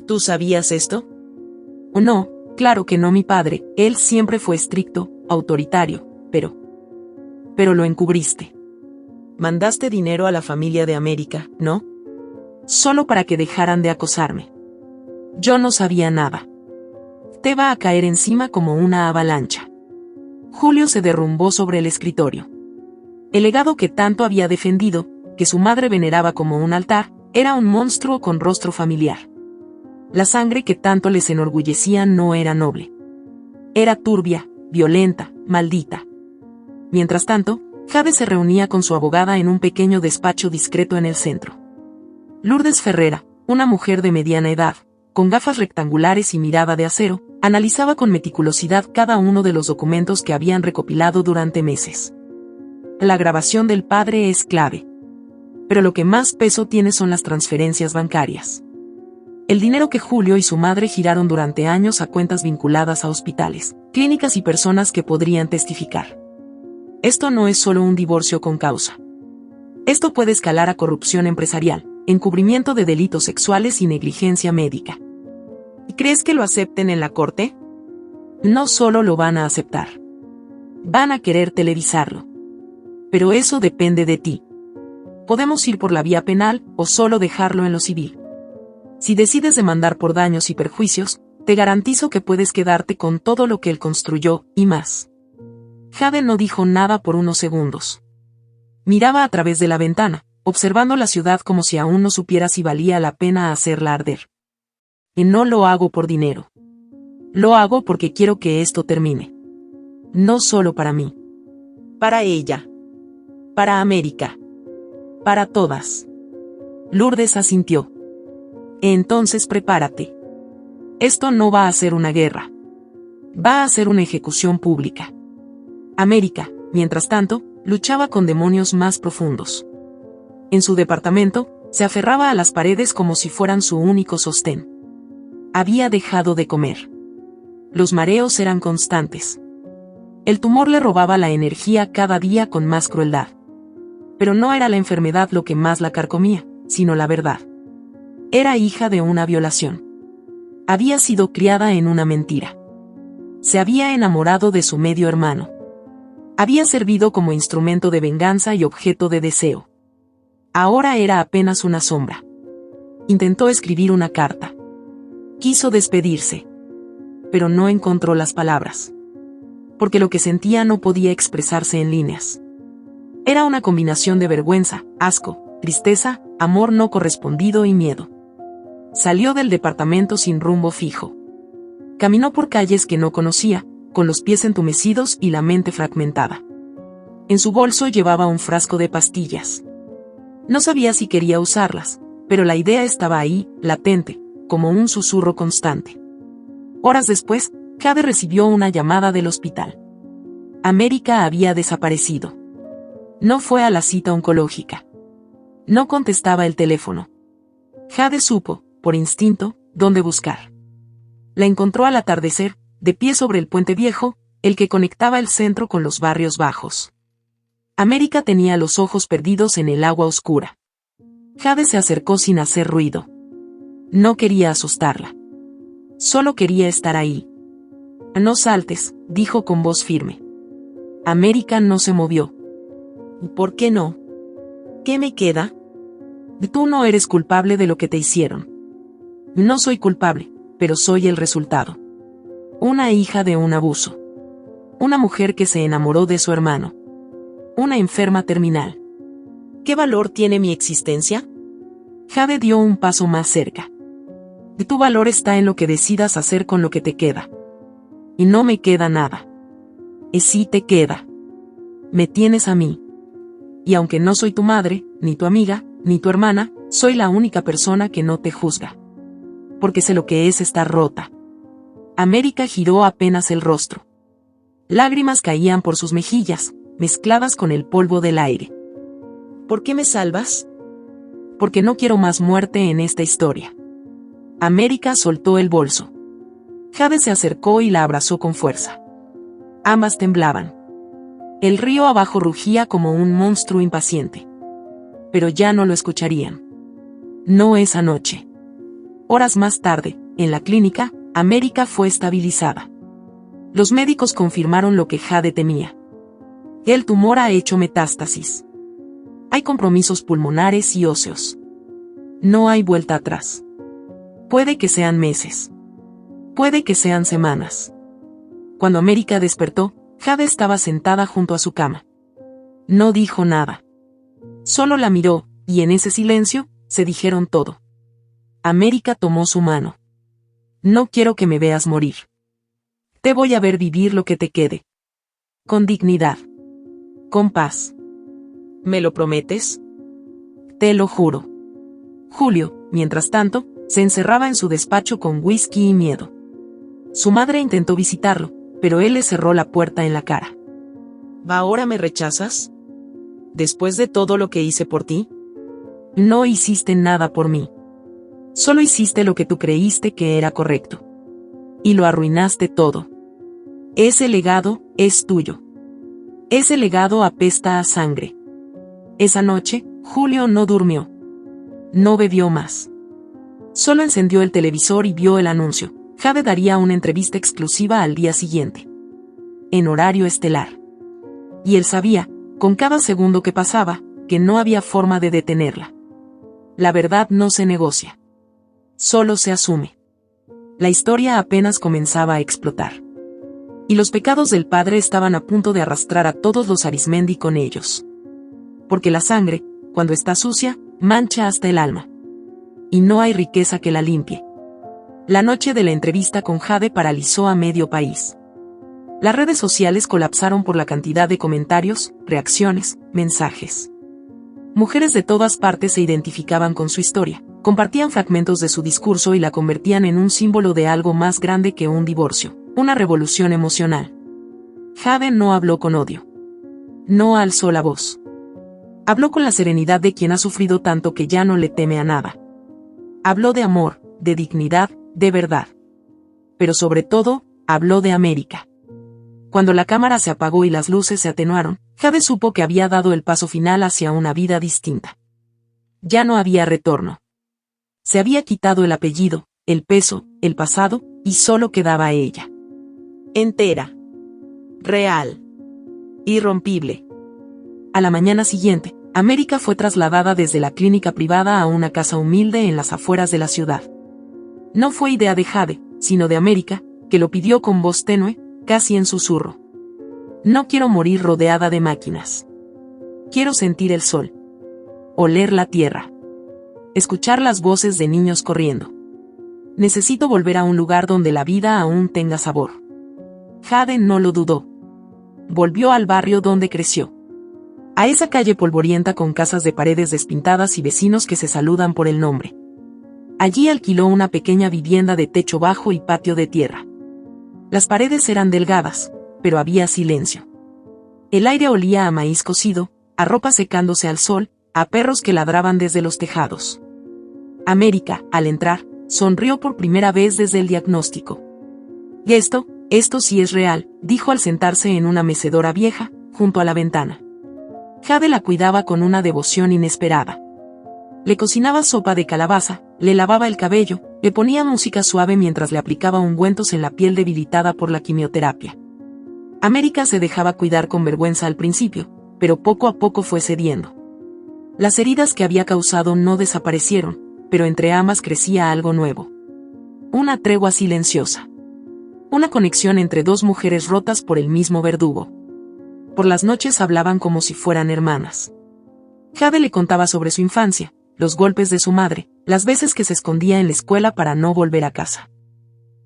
¿Tú sabías esto? No, claro que no, mi padre, él siempre fue estricto, autoritario, pero lo encubriste. Mandaste dinero a la familia de América, ¿no? Solo para que dejaran de acosarme. Yo no sabía nada. Te va a caer encima como una avalancha. Julio se derrumbó sobre el escritorio. El legado que tanto había defendido, que su madre veneraba como un altar, era un monstruo con rostro familiar. La sangre que tanto les enorgullecía no era noble. Era turbia, violenta, maldita. Mientras tanto, Jade se reunía con su abogada en un pequeño despacho discreto en el centro. Lourdes Ferrera, una mujer de mediana edad, con gafas rectangulares y mirada de acero, analizaba con meticulosidad cada uno de los documentos que habían recopilado durante meses. La grabación del padre es clave. Pero lo que más peso tiene son las transferencias bancarias. El dinero que Julio y su madre giraron durante años a cuentas vinculadas a hospitales, clínicas y personas que podrían testificar. Esto no es solo un divorcio con causa. Esto puede escalar a corrupción empresarial, encubrimiento de delitos sexuales y negligencia médica. ¿Y crees que lo acepten en la corte? No solo lo van a aceptar. Van a querer televisarlo. Pero eso depende de ti. Podemos ir por la vía penal o solo dejarlo en lo civil. Si decides demandar por daños y perjuicios, te garantizo que puedes quedarte con todo lo que él construyó, y más. Jade no dijo nada por unos segundos. Miraba a través de la ventana, observando la ciudad como si aún no supiera si valía la pena hacerla arder. Y no lo hago por dinero. Lo hago porque quiero que esto termine. No solo para mí. Para ella. Para América. Para todas. Lourdes asintió. Entonces prepárate. Esto no va a ser una guerra. Va a ser una ejecución pública. América, mientras tanto, luchaba con demonios más profundos. En su departamento, se aferraba a las paredes como si fueran su único sostén. Había dejado de comer. Los mareos eran constantes. El tumor le robaba la energía cada día con más crueldad. Pero no era la enfermedad lo que más la carcomía, sino la verdad. Era hija de una violación. Había sido criada en una mentira. Se había enamorado de su medio hermano. Había servido como instrumento de venganza y objeto de deseo. Ahora era apenas una sombra. Intentó escribir una carta. Quiso despedirse. Pero no encontró las palabras. Porque lo que sentía no podía expresarse en líneas. Era una combinación de vergüenza, asco, tristeza, amor no correspondido y miedo. Salió del departamento sin rumbo fijo. Caminó por calles que no conocía, con los pies entumecidos y la mente fragmentada. En su bolso llevaba un frasco de pastillas. No sabía si quería usarlas, pero la idea estaba ahí, latente, como un susurro constante. Horas después, Jade recibió una llamada del hospital. América había desaparecido. No fue a la cita oncológica. No contestaba el teléfono. Jade supo, por instinto, dónde buscar. La encontró al atardecer, de pie sobre el puente viejo, el que conectaba el centro con los barrios bajos. América tenía los ojos perdidos en el agua oscura. Jade se acercó sin hacer ruido. No quería asustarla. Solo quería estar ahí. No saltes, dijo con voz firme. América no se movió. ¿Por qué no? ¿Qué me queda? Tú no eres culpable de lo que te hicieron. No soy culpable, pero soy el resultado. Una hija de un abuso. Una mujer que se enamoró de su hermano. Una enferma terminal. ¿Qué valor tiene mi existencia? Jade dio un paso más cerca. Y tu valor está en lo que decidas hacer con lo que te queda. Y no me queda nada. Y sí te queda. Me tienes a mí. Y aunque no soy tu madre, ni tu amiga, ni tu hermana, soy la única persona que no te juzga. Porque sé lo que es estar rota. América giró apenas el rostro. Lágrimas caían por sus mejillas, mezcladas con el polvo del aire. ¿Por qué me salvas? Porque no quiero más muerte en esta historia. América soltó el bolso. Jade se acercó y la abrazó con fuerza. Ambas temblaban. El río abajo rugía como un monstruo impaciente. Pero ya no lo escucharían. No esa noche. Horas más tarde, en la clínica, América fue estabilizada. Los médicos confirmaron lo que Jade temía. El tumor ha hecho metástasis. Hay compromisos pulmonares y óseos. No hay vuelta atrás. Puede que sean meses. Puede que sean semanas. Cuando América despertó, Jade estaba sentada junto a su cama. No dijo nada. Solo la miró, y en ese silencio, se dijeron todo. América tomó su mano. No quiero que me veas morir. Te voy a ver vivir lo que te quede. Con dignidad. Con paz. ¿Me lo prometes? Te lo juro. Julio, mientras tanto, se encerraba en su despacho con whisky y miedo. Su madre intentó visitarlo, pero él le cerró la puerta en la cara. ¿Ahora me rechazas? ¿Después de todo lo que hice por ti? No hiciste nada por mí. Solo hiciste lo que tú creíste que era correcto. Y lo arruinaste todo. Ese legado es tuyo. Ese legado apesta a sangre. Esa noche, Julio no durmió. No bebió más. Solo encendió el televisor y vio el anuncio. Jade daría una entrevista exclusiva al día siguiente. En horario estelar. Y él sabía, con cada segundo que pasaba, que no había forma de detenerla. La verdad no se negocia. Solo se asume. La historia apenas comenzaba a explotar. Y los pecados del padre estaban a punto de arrastrar a todos los Arizmendi con ellos. Porque la sangre, cuando está sucia, mancha hasta el alma. Y no hay riqueza que la limpie. La noche de la entrevista con Jade paralizó a medio país. Las redes sociales colapsaron por la cantidad de comentarios, reacciones, mensajes. Mujeres de todas partes se identificaban con su historia, compartían fragmentos de su discurso y la convertían en un símbolo de algo más grande que un divorcio, una revolución emocional. Jade no habló con odio. No alzó la voz. Habló con la serenidad de quien ha sufrido tanto que ya no le teme a nada. Habló de amor, de dignidad, de verdad. Pero sobre todo, habló de América. Cuando la cámara se apagó y las luces se atenuaron, Jade supo que había dado el paso final hacia una vida distinta. Ya no había retorno. Se había quitado el apellido, el peso, el pasado, y solo quedaba ella. Entera. Real. Irrompible. A la mañana siguiente, América fue trasladada desde la clínica privada a una casa humilde en las afueras de la ciudad. No fue idea de Jade, sino de América, que lo pidió con voz tenue, casi en susurro. No quiero morir rodeada de máquinas. Quiero sentir el sol. Oler la tierra. Escuchar las voces de niños corriendo. Necesito volver a un lugar donde la vida aún tenga sabor. Jade no lo dudó. Volvió al barrio donde creció. A esa calle polvorienta con casas de paredes despintadas y vecinos que se saludan por el nombre. Allí alquiló una pequeña vivienda de techo bajo y patio de tierra. Las paredes eran delgadas, pero había silencio. El aire olía a maíz cocido, a ropa secándose al sol, a perros que ladraban desde los tejados. América, al entrar, sonrió por primera vez desde el diagnóstico. Y esto sí es real, dijo al sentarse en una mecedora vieja, junto a la ventana. Jade la cuidaba con una devoción inesperada. Le cocinaba sopa de calabaza, le lavaba el cabello, le ponía música suave mientras le aplicaba ungüentos en la piel debilitada por la quimioterapia. América se dejaba cuidar con vergüenza al principio, pero poco a poco fue cediendo. Las heridas que había causado no desaparecieron, pero entre ambas crecía algo nuevo. Una tregua silenciosa. Una conexión entre dos mujeres rotas por el mismo verdugo. Por las noches hablaban como si fueran hermanas. Jade le contaba sobre su infancia, los golpes de su madre, las veces que se escondía en la escuela para no volver a casa.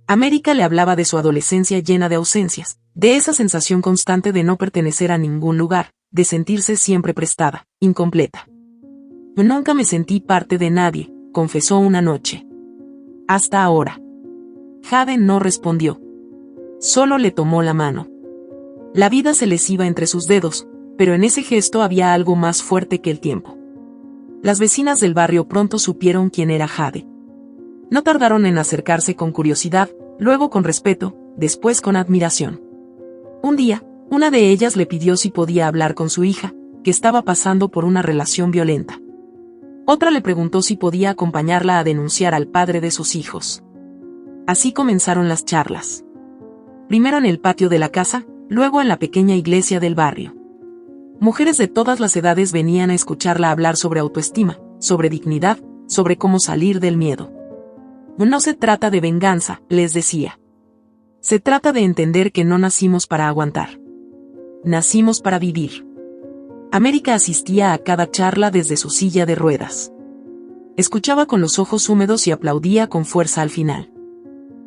América le hablaba de su adolescencia llena de ausencias, de esa sensación constante de no pertenecer a ningún lugar, de sentirse siempre prestada, incompleta. Nunca me sentí parte de nadie, confesó una noche. Hasta ahora. Jade no respondió. Solo le tomó la mano. La vida se les iba entre sus dedos, pero en ese gesto había algo más fuerte que el tiempo. Las vecinas del barrio pronto supieron quién era Jade. No tardaron en acercarse con curiosidad, luego con respeto, después con admiración. Un día, una de ellas le pidió si podía hablar con su hija, que estaba pasando por una relación violenta. Otra le preguntó si podía acompañarla a denunciar al padre de sus hijos. Así comenzaron las charlas. Primero en el patio de la casa, luego en la pequeña iglesia del barrio. Mujeres de todas las edades venían a escucharla hablar sobre autoestima, sobre dignidad, sobre cómo salir del miedo. No se trata de venganza, les decía. Se trata de entender que no nacimos para aguantar. Nacimos para vivir. América asistía a cada charla desde su silla de ruedas. Escuchaba con los ojos húmedos y aplaudía con fuerza al final.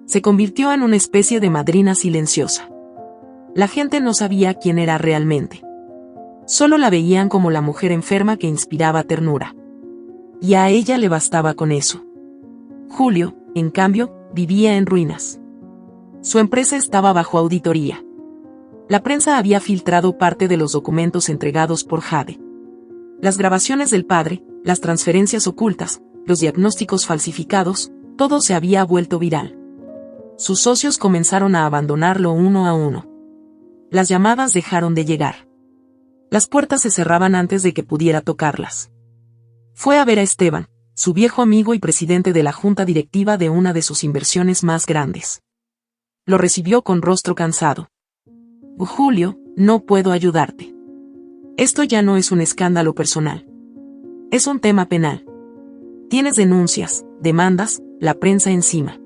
Se convirtió en una especie de madrina silenciosa. La gente no sabía quién era realmente. Solo la veían como la mujer enferma que inspiraba ternura. Y a ella le bastaba con eso. Julio, en cambio, vivía en ruinas. Su empresa estaba bajo auditoría. La prensa había filtrado parte de los documentos entregados por Jade. Las grabaciones del padre, las transferencias ocultas, los diagnósticos falsificados, todo se había vuelto viral. Sus socios comenzaron a abandonarlo uno a uno. Las llamadas dejaron de llegar. Las puertas se cerraban antes de que pudiera tocarlas. Fue a ver a Esteban, su viejo amigo y presidente de la junta directiva de una de sus inversiones más grandes. Lo recibió con rostro cansado. Julio, no puedo ayudarte. Esto ya no es un escándalo personal. Es un tema penal. Tienes denuncias, demandas, la prensa encima.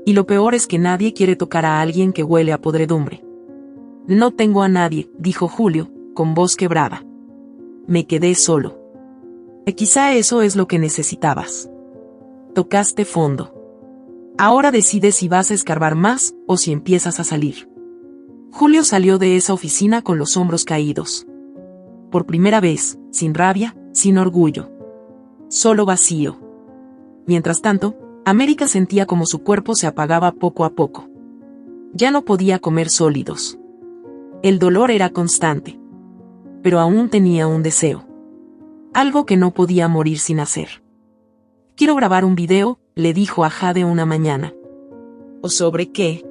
Y lo peor es que nadie quiere tocar a alguien que huele a podredumbre. No tengo a nadie, dijo Julio, con voz quebrada. Me quedé solo. Quizá eso es lo que necesitabas. Tocaste fondo. Ahora decides si vas a escarbar más o si empiezas a salir. Julio salió de esa oficina con los hombros caídos. Por primera vez, sin rabia, sin orgullo. Solo vacío. Mientras tanto, América sentía como su cuerpo se apagaba poco a poco. Ya no podía comer sólidos. El dolor era constante. Pero aún tenía un deseo. Algo que no podía morir sin hacer. Quiero grabar un video, le dijo a Jade una mañana. ¿O sobre qué?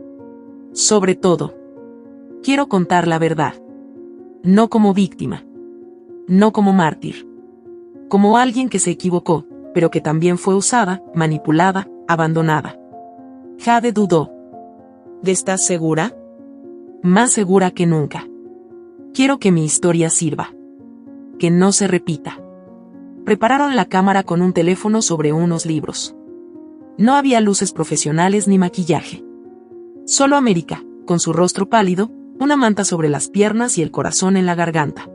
Sobre todo. Quiero contar la verdad. No como víctima. No como mártir. Como alguien que se equivocó, pero que también fue usada, manipulada, abandonada. Jade dudó. ¿Estás segura? Más segura que nunca. Quiero que mi historia sirva. Que no se repita. Prepararon la cámara con un teléfono sobre unos libros. No había luces profesionales ni maquillaje. Solo América, con su rostro pálido, una manta sobre las piernas y el corazón en la garganta.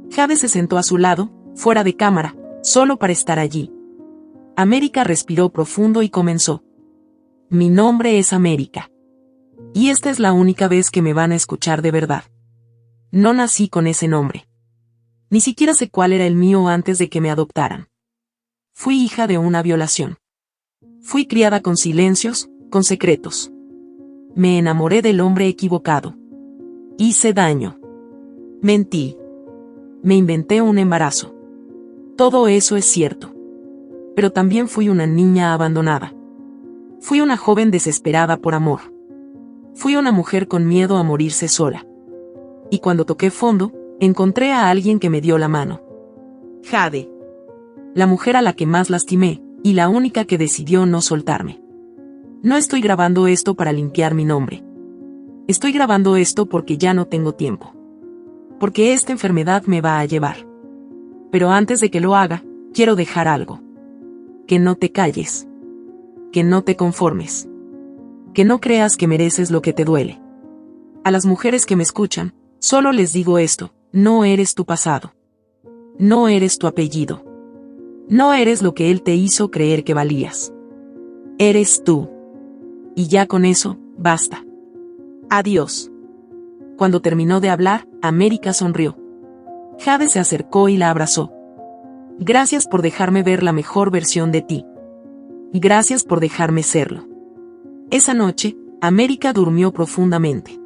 Jade se sentó a su lado, fuera de cámara, solo para estar allí. América respiró profundo y comenzó. Mi nombre es América. Y esta es la única vez que me van a escuchar de verdad. No nací con ese nombre. Ni siquiera sé cuál era el mío antes de que me adoptaran. Fui hija de una violación. Fui criada con silencios, con secretos. Me enamoré del hombre equivocado. Hice daño. Mentí. Me inventé un embarazo. Todo eso es cierto. Pero también fui una niña abandonada. Fui una joven desesperada por amor. Fui una mujer con miedo a morirse sola. Y cuando toqué fondo, encontré a alguien que me dio la mano. Jade. La mujer a la que más lastimé, y la única que decidió no soltarme. No estoy grabando esto para limpiar mi nombre. Estoy grabando esto porque ya no tengo tiempo. Porque esta enfermedad me va a llevar. Pero antes de que lo haga, quiero dejar algo. Que no te calles. Que no te conformes. Que no creas que mereces lo que te duele. A las mujeres que me escuchan, solo les digo esto: no eres tu pasado. No eres tu apellido. No eres lo que él te hizo creer que valías. Eres tú. Y ya con eso, basta. Adiós. Cuando terminó de hablar, América sonrió. Jade se acercó y la abrazó. Gracias por dejarme ver la mejor versión de ti. Y gracias por dejarme serlo. Esa noche, América durmió profundamente.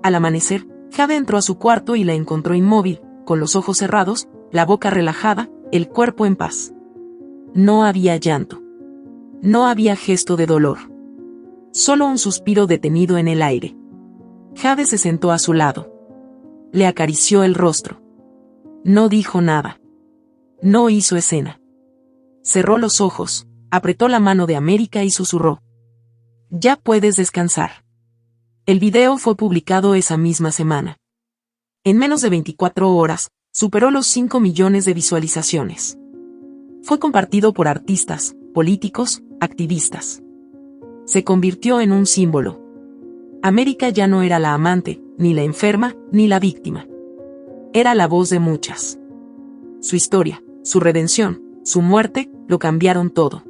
Al amanecer, Jade entró a su cuarto y la encontró inmóvil, con los ojos cerrados, la boca relajada, el cuerpo en paz. No había llanto. No había gesto de dolor. Solo un suspiro detenido en el aire. Jade se sentó a su lado. Le acarició el rostro. No dijo nada. No hizo escena. Cerró los ojos, apretó la mano de América y susurró: ya puedes descansar. El video fue publicado esa misma semana. En menos de 24 horas, superó los 5 millones de visualizaciones. Fue compartido por artistas, políticos, activistas. Se convirtió en un símbolo. América ya no era la amante, ni la enferma, ni la víctima. Era la voz de muchas. Su historia, su redención, su muerte, lo cambiaron todo.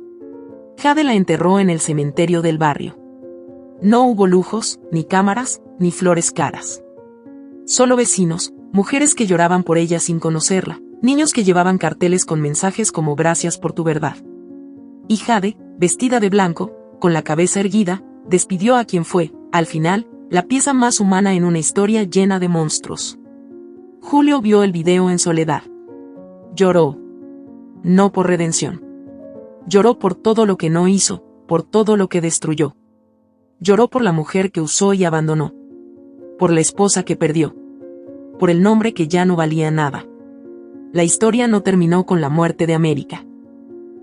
Jade la enterró en el cementerio del barrio. No hubo lujos, ni cámaras, ni flores caras. Solo vecinos, mujeres que lloraban por ella sin conocerla, niños que llevaban carteles con mensajes como gracias por tu verdad. Y Jade, vestida de blanco, con la cabeza erguida, despidió a quien fue, al final, la pieza más humana en una historia llena de monstruos. Julio vio el video en soledad. Lloró. No por redención. Lloró por todo lo que no hizo, por todo lo que destruyó. Lloró por la mujer que usó y abandonó. Por la esposa que perdió. Por el nombre que ya no valía nada. La historia no terminó con la muerte de América.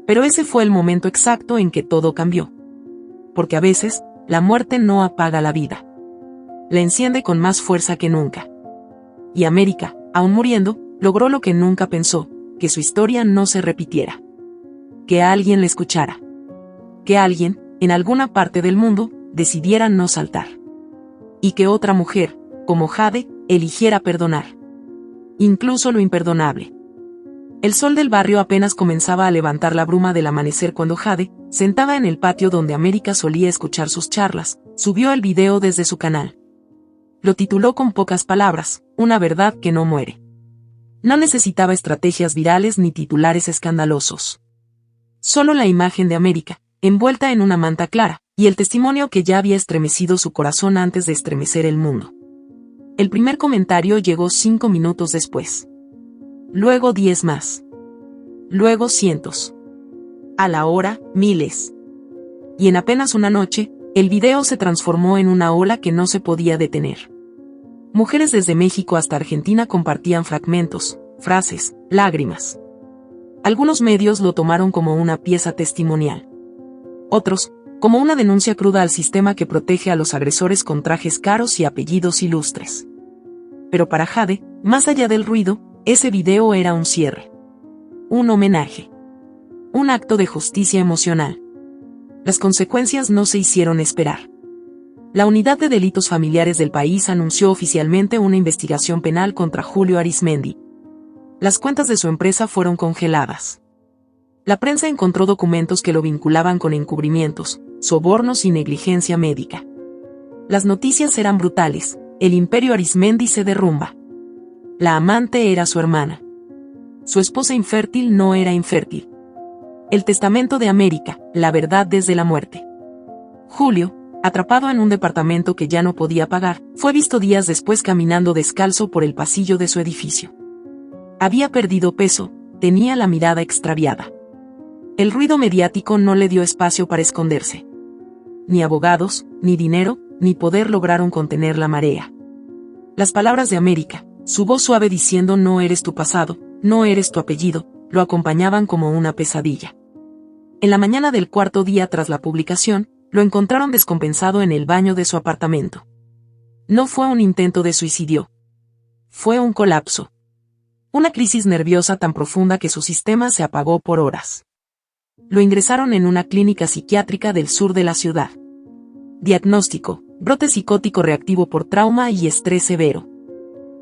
Pero ese fue el momento exacto en que todo cambió. Porque a veces, la muerte no apaga la vida. La enciende con más fuerza que nunca. Y América, aún muriendo, logró lo que nunca pensó: que su historia no se repitiera. Que alguien la escuchara. Que alguien, en alguna parte del mundo, decidiera no saltar. Y que otra mujer, como Jade, eligiera perdonar. Incluso lo imperdonable. El sol del barrio apenas comenzaba a levantar la bruma del amanecer cuando Jade, sentada en el patio donde América solía escuchar sus charlas, subió el video desde su canal. Lo tituló con pocas palabras: una verdad que no muere. No necesitaba estrategias virales ni titulares escandalosos. Solo la imagen de América, envuelta en una manta clara, y el testimonio que ya había estremecido su corazón antes de estremecer el mundo. El primer comentario llegó 5 minutos después. Luego 10 más. Luego cientos. A la hora, miles. Y en apenas una noche, el video se transformó en una ola que no se podía detener. Mujeres desde México hasta Argentina compartían fragmentos, frases, lágrimas. Algunos medios lo tomaron como una pieza testimonial. Otros, como una denuncia cruda al sistema que protege a los agresores con trajes caros y apellidos ilustres. Pero para Jade, más allá del ruido, ese video era un cierre. Un homenaje. Un acto de justicia emocional. Las consecuencias no se hicieron esperar. La Unidad de Delitos Familiares del país anunció oficialmente una investigación penal contra Julio Arizmendi. Las cuentas de su empresa fueron congeladas. La prensa encontró documentos que lo vinculaban con encubrimientos, sobornos y negligencia médica. Las noticias eran brutales: el imperio Arizmendi se derrumba. La amante era su hermana. Su esposa infértil no era infértil. El testamento de América, la verdad desde la muerte. Julio, atrapado en un departamento que ya no podía pagar, fue visto días después caminando descalzo por el pasillo de su edificio. Había perdido peso, tenía la mirada extraviada. El ruido mediático no le dio espacio para esconderse. Ni abogados, ni dinero, ni poder lograron contener la marea. Las palabras de América, su voz suave diciendo no eres tu pasado, no eres tu apellido, lo acompañaban como una pesadilla. En la mañana del cuarto día tras la publicación, lo encontraron descompensado en el baño de su apartamento. No fue un intento de suicidio. Fue un colapso. Una crisis nerviosa tan profunda que su sistema se apagó por horas. Lo ingresaron en una clínica psiquiátrica del sur de la ciudad. Diagnóstico: brote psicótico reactivo por trauma y estrés severo.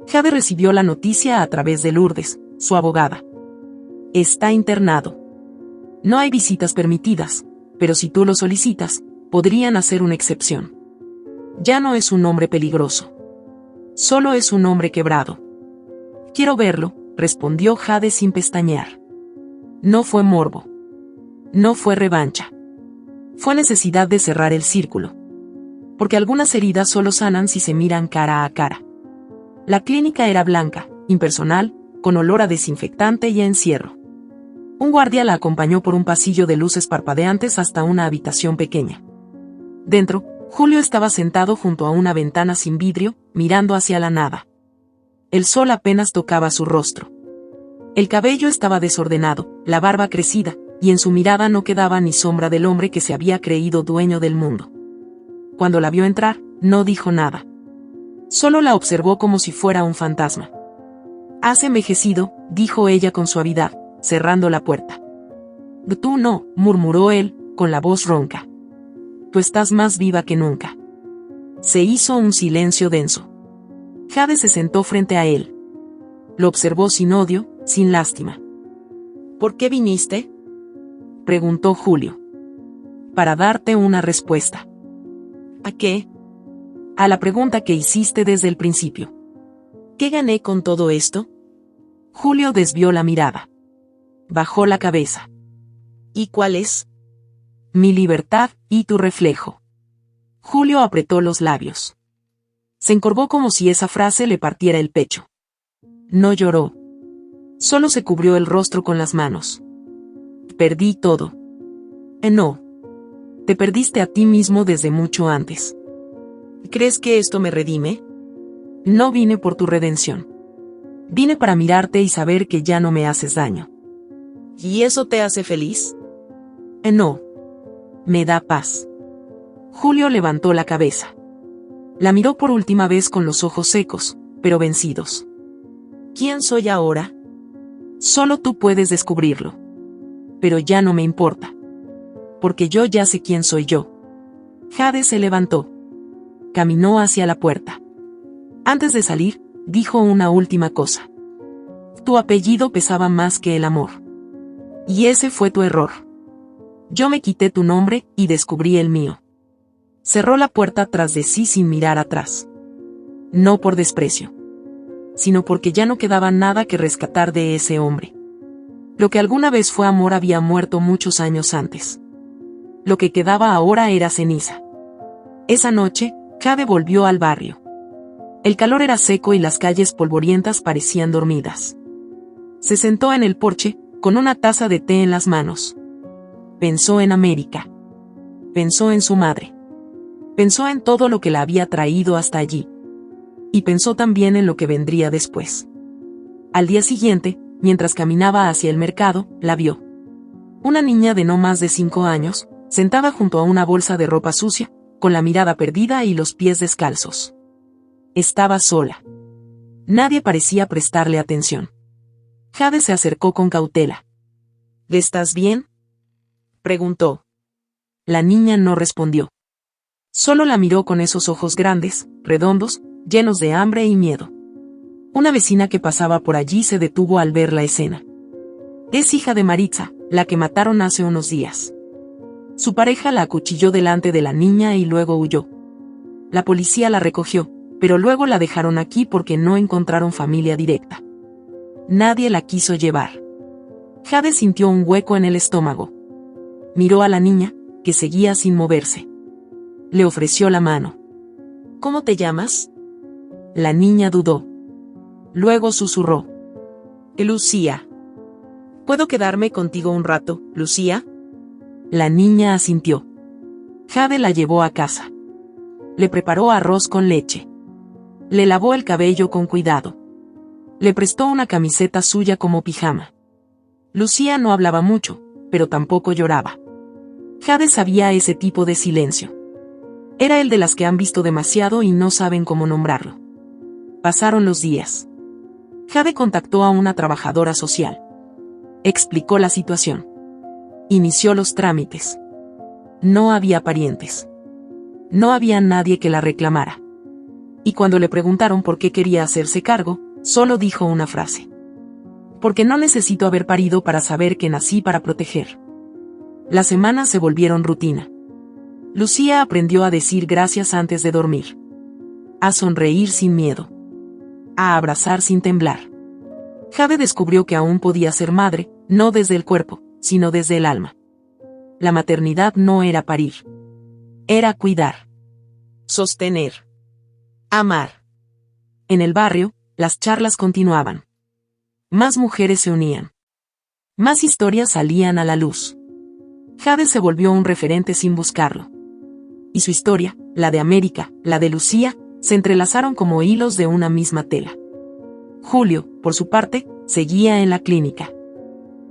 Jade recibió la noticia a través de Lourdes, su abogada. Está internado. No hay visitas permitidas, pero si tú lo solicitas, podrían hacer una excepción. Ya no es un hombre peligroso. Solo es un hombre quebrado. Quiero verlo, respondió Jade sin pestañear. No fue morbo. No fue revancha. Fue necesidad de cerrar el círculo. Porque algunas heridas solo sanan si se miran cara a cara. La clínica era blanca, impersonal, con olor a desinfectante y a encierro. Un guardia la acompañó por un pasillo de luces parpadeantes hasta una habitación pequeña. Dentro, Julio estaba sentado junto a una ventana sin vidrio, mirando hacia la nada. El sol apenas tocaba su rostro. El cabello estaba desordenado, la barba crecida, y en su mirada no quedaba ni sombra del hombre que se había creído dueño del mundo. Cuando la vio entrar, no dijo nada. Solo la observó como si fuera un fantasma. «Has envejecido», dijo ella con suavidad, cerrando la puerta. «Tú no», murmuró él, con la voz ronca. «Tú estás más viva que nunca». Se hizo un silencio denso. Jade se sentó frente a él. Lo observó sin odio, sin lástima. «¿Por qué viniste?», preguntó Julio. «Para darte una respuesta». «¿A qué?». «A la pregunta que hiciste desde el principio». «¿Qué gané con todo esto?». Julio desvió la mirada. Bajó la cabeza. «¿Y cuál es?». «Mi libertad y tu reflejo». Julio apretó los labios. Se encorvó como si esa frase le partiera el pecho. No lloró. Solo se cubrió el rostro con las manos. «Perdí todo». «No. Te perdiste a ti mismo desde mucho antes». «¿Crees que esto me redime?». «No vine por tu redención. Vine para mirarte y saber que ya no me haces daño». «¿Y eso te hace feliz?». «No. Me da paz». Julio levantó la cabeza. La miró por última vez con los ojos secos, pero vencidos. «¿Quién soy ahora?». «Solo tú puedes descubrirlo». «Pero ya no me importa. Porque yo ya sé quién soy yo». Jade se levantó. Caminó hacia la puerta. Antes de salir, dijo una última cosa. «Tu apellido pesaba más que el amor. Y ese fue tu error. Yo me quité tu nombre y descubrí el mío». Cerró la puerta tras de sí sin mirar atrás. No por desprecio, sino porque ya no quedaba nada que rescatar de ese hombre. Lo que alguna vez fue amor había muerto muchos años antes. Lo que quedaba ahora era ceniza. Esa noche, Jade volvió al barrio. El calor era seco y las calles polvorientas parecían dormidas. Se sentó en el porche, con una taza de té en las manos. Pensó en América. Pensó en su madre. Pensó en todo lo que la había traído hasta allí. Y pensó también en lo que vendría después. Al día siguiente, mientras caminaba hacia el mercado, la vio. Una niña de no más de 5 años, sentada junto a una bolsa de ropa sucia, con la mirada perdida y los pies descalzos. Estaba sola. Nadie parecía prestarle atención. Jade se acercó con cautela. «¿Estás bien?», preguntó. La niña no respondió. Solo la miró con esos ojos grandes, redondos, llenos de hambre y miedo. Una vecina que pasaba por allí se detuvo al ver la escena. «Es hija de Maritza, la que mataron hace unos días». Su pareja la acuchilló delante de la niña y luego huyó. La policía la recogió, pero luego la dejaron aquí porque no encontraron familia directa. Nadie la quiso llevar. Jade sintió un hueco en el estómago. Miró a la niña, que seguía sin moverse. Le ofreció la mano. «¿Cómo te llamas?». La niña dudó. Luego susurró. «Lucía». «¿Puedo quedarme contigo un rato, Lucía?». La niña asintió. Jade la llevó a casa. Le preparó arroz con leche. Le lavó el cabello con cuidado. Le prestó una camiseta suya como pijama. Lucía no hablaba mucho, pero tampoco lloraba. Jade sabía ese tipo de silencio. Era el de las que han visto demasiado y no saben cómo nombrarlo. Pasaron los días. Jade contactó a una trabajadora social. Explicó la situación. Inició los trámites. No había parientes. No había nadie que la reclamara. Y cuando le preguntaron por qué quería hacerse cargo, solo dijo una frase. Porque no necesito haber parido para saber que nací para proteger. Las semanas se volvieron rutina. Lucía aprendió a decir gracias antes de dormir. A sonreír sin miedo. A abrazar sin temblar. Jade descubrió que aún podía ser madre, no desde el cuerpo, sino desde el alma. La maternidad no era parir. Era cuidar. Sostener. Amar. En el barrio, las charlas continuaban. Más mujeres se unían. Más historias salían a la luz. Jade se volvió un referente sin buscarlo. Y su historia, la de América, la de Lucía, se entrelazaron como hilos de una misma tela. Julio, por su parte, seguía en la clínica.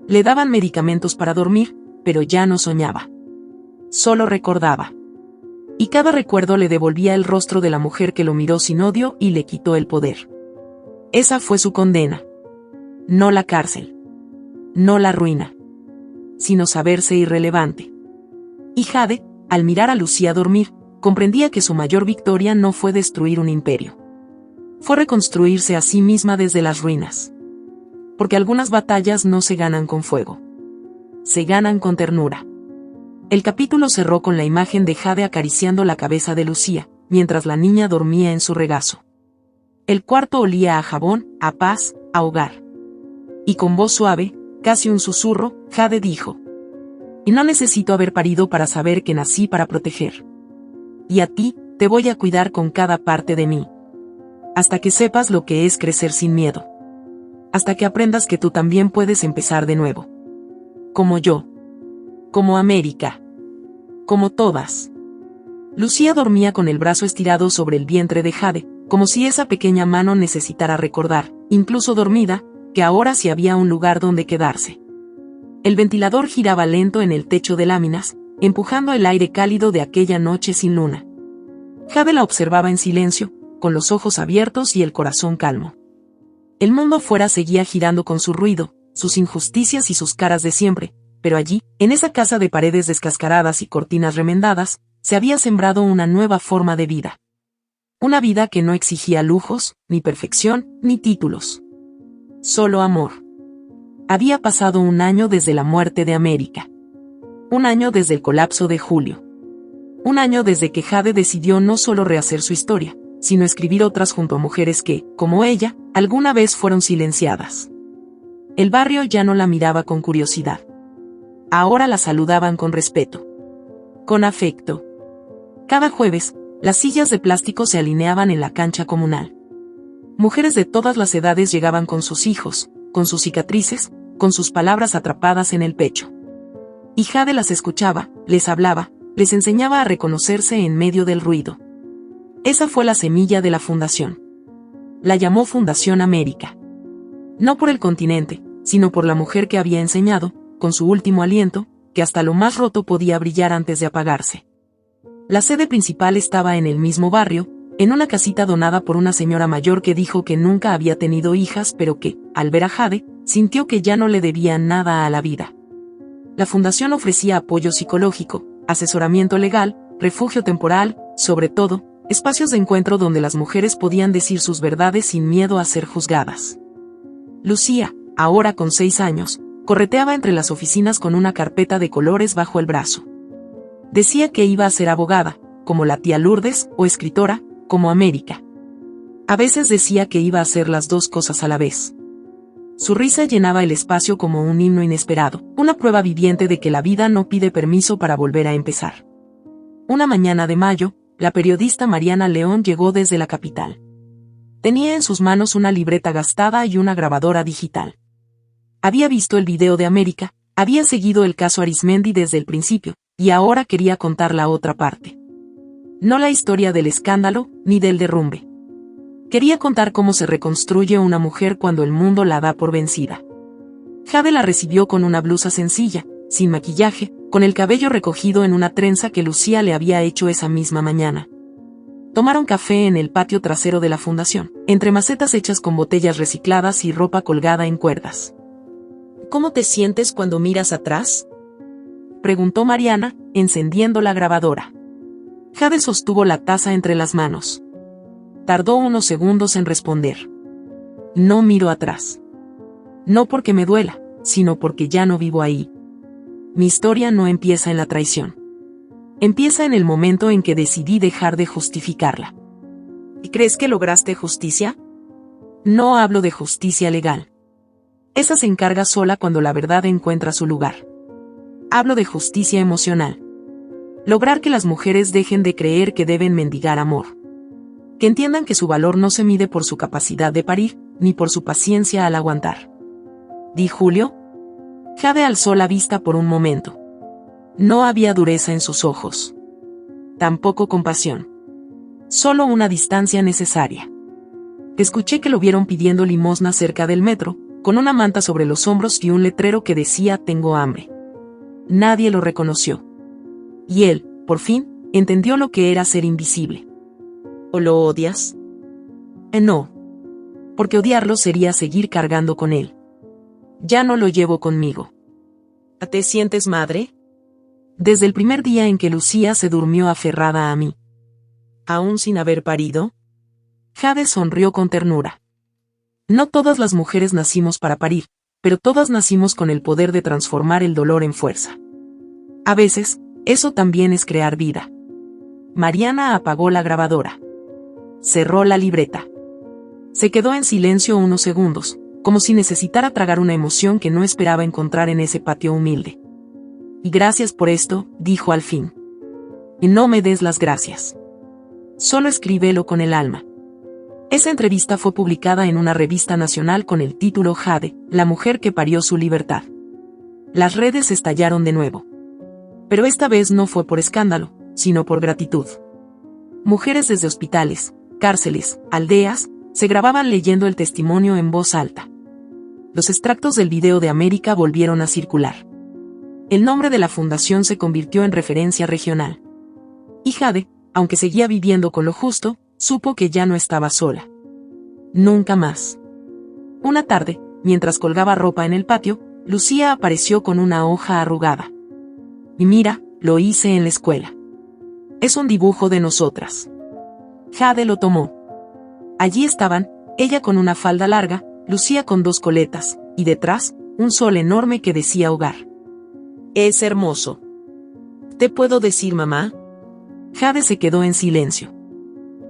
Le daban medicamentos para dormir, pero ya no soñaba. Solo recordaba. Y cada recuerdo le devolvía el rostro de la mujer que lo miró sin odio y le quitó el poder. Esa fue su condena. No la cárcel. No la ruina. Sino saberse irrelevante. Y Jade, al mirar a Lucía dormir, comprendía que su mayor victoria no fue destruir un imperio. Fue reconstruirse a sí misma desde las ruinas. Porque algunas batallas no se ganan con fuego. Se ganan con ternura. El capítulo cerró con la imagen de Jade acariciando la cabeza de Lucía, mientras la niña dormía en su regazo. El cuarto olía a jabón, a paz, a hogar. Y con voz suave, casi un susurro, Jade dijo: y no necesito haber parido para saber que nací para proteger. Y a ti, te voy a cuidar con cada parte de mí. Hasta que sepas lo que es crecer sin miedo. Hasta que aprendas que tú también puedes empezar de nuevo. Como yo. Como América. Como todas. Lucía dormía con el brazo estirado sobre el vientre de Jade, como si esa pequeña mano necesitara recordar, incluso dormida, que ahora sí había un lugar donde quedarse. El ventilador giraba lento en el techo de láminas, empujando el aire cálido de aquella noche sin luna. Jade la observaba en silencio, con los ojos abiertos y el corazón calmo. El mundo fuera seguía girando con su ruido, sus injusticias y sus caras de siempre, pero allí, en esa casa de paredes descascaradas y cortinas remendadas, se había sembrado una nueva forma de vida. Una vida que no exigía lujos, ni perfección, ni títulos. Solo amor. Había pasado un año desde la muerte de América. Un año desde el colapso de Julio. Un año desde que Jade decidió no solo rehacer su historia, sino escribir otras junto a mujeres que, como ella, alguna vez fueron silenciadas. El barrio ya no la miraba con curiosidad. Ahora la saludaban con respeto. Con afecto. Cada jueves, las sillas de plástico se alineaban en la cancha comunal. Mujeres de todas las edades llegaban con sus hijos, con sus cicatrices, con sus palabras atrapadas en el pecho. Y Jade las escuchaba, les hablaba, les enseñaba a reconocerse en medio del ruido. Esa fue la semilla de la fundación. La llamó Fundación América. No por el continente, sino por la mujer que había enseñado, con su último aliento, que hasta lo más roto podía brillar antes de apagarse. La sede principal estaba en el mismo barrio, en una casita donada por una señora mayor que dijo que nunca había tenido hijas, pero que, al ver a Jade, sintió que ya no le debía nada a la vida. La fundación ofrecía apoyo psicológico, asesoramiento legal, refugio temporal, sobre todo, espacios de encuentro donde las mujeres podían decir sus verdades sin miedo a ser juzgadas. Lucía, ahora con 6 años, correteaba entre las oficinas con una carpeta de colores bajo el brazo. Decía que iba a ser abogada, como la tía Lourdes, o escritora, como América. A veces decía que iba a hacer las dos cosas a la vez. Su risa llenaba el espacio como un himno inesperado, una prueba viviente de que la vida no pide permiso para volver a empezar. Una mañana de mayo, la periodista Mariana León llegó desde la capital. Tenía en sus manos una libreta gastada y una grabadora digital. Había visto el video de América, había seguido el caso Arismendi desde el principio, y ahora quería contar la otra parte. No la historia del escándalo, ni del derrumbe. Quería contar cómo se reconstruye una mujer cuando el mundo la da por vencida. Jade la recibió con una blusa sencilla, sin maquillaje, con el cabello recogido en una trenza que Lucía le había hecho esa misma mañana. Tomaron café en el patio trasero de la fundación, entre macetas hechas con botellas recicladas y ropa colgada en cuerdas. ¿Cómo te sientes cuando miras atrás?, preguntó Mariana, encendiendo la grabadora. Jade sostuvo la taza entre las manos. Tardó unos segundos en responder. No miro atrás. No porque me duela, sino porque ya no vivo ahí. Mi historia no empieza en la traición. Empieza en el momento en que decidí dejar de justificarla. ¿Y crees que lograste justicia? No hablo de justicia legal. Esa se encarga sola cuando la verdad encuentra su lugar. Hablo de justicia emocional. Lograr que las mujeres dejen de creer que deben mendigar amor. Que entiendan que su valor no se mide por su capacidad de parir, ni por su paciencia al aguantar. ¿Di Julio? Jade alzó la vista por un momento. No había dureza en sus ojos. Tampoco compasión. Solo una distancia necesaria. Escuché que lo vieron pidiendo limosna cerca del metro, con una manta sobre los hombros y un letrero que decía «Tengo hambre». Nadie lo reconoció. Y él, por fin, entendió lo que era ser invisible. ¿O lo odias? No. Porque odiarlo sería seguir cargando con él. Ya no lo llevo conmigo. ¿Te sientes madre? Desde el primer día en que Lucía se durmió aferrada a mí. ¿Aún sin haber parido? Jade sonrió con ternura. No todas las mujeres nacimos para parir, pero todas nacimos con el poder de transformar el dolor en fuerza. A veces, eso también es crear vida. Mariana apagó la grabadora. Cerró la libreta. Se quedó en silencio unos segundos, como si necesitara tragar una emoción que no esperaba encontrar en ese patio humilde. Y gracias por esto, dijo al fin. Y no me des las gracias. Solo escríbelo con el alma. Esa entrevista fue publicada en una revista nacional con el título Jade, la mujer que parió su libertad. Las redes estallaron de nuevo. Pero esta vez no fue por escándalo, sino por gratitud. Mujeres desde hospitales, cárceles, aldeas, se grababan leyendo el testimonio en voz alta. Los extractos del video de América volvieron a circular. El nombre de la fundación se convirtió en referencia regional. Y Jade, aunque seguía viviendo con lo justo, supo que ya no estaba sola. Nunca más. Una tarde, mientras colgaba ropa en el patio, Lucía apareció con una hoja arrugada. Y mira, lo hice en la escuela. Es un dibujo de nosotras. Jade lo tomó. Allí estaban, ella con una falda larga, Lucía con 2 coletas, y detrás, un sol enorme que decía hogar. Es hermoso. ¿Te puedo decir mamá? Jade se quedó en silencio.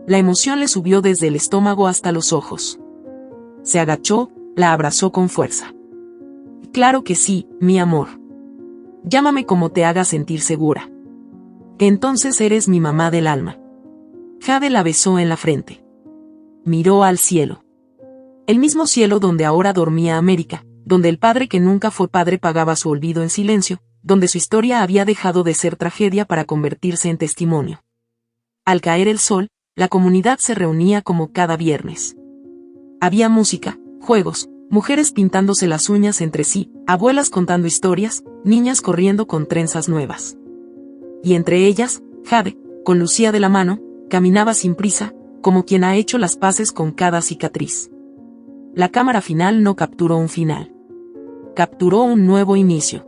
La emoción le subió desde el estómago hasta los ojos. Se agachó, la abrazó con fuerza. Claro que sí, mi amor. Llámame como te haga sentir segura. Entonces eres mi mamá del alma. Jade la besó en la frente. Miró al cielo. El mismo cielo donde ahora dormía América, donde el padre que nunca fue padre pagaba su olvido en silencio, donde su historia había dejado de ser tragedia para convertirse en testimonio. Al caer el sol, la comunidad se reunía como cada viernes. Había música, juegos, mujeres pintándose las uñas entre sí, abuelas contando historias, niñas corriendo con trenzas nuevas. Y entre ellas, Jade, con Lucía de la mano, caminaba sin prisa, como quien ha hecho las paces con cada cicatriz. La cámara final no capturó un final. Capturó un nuevo inicio.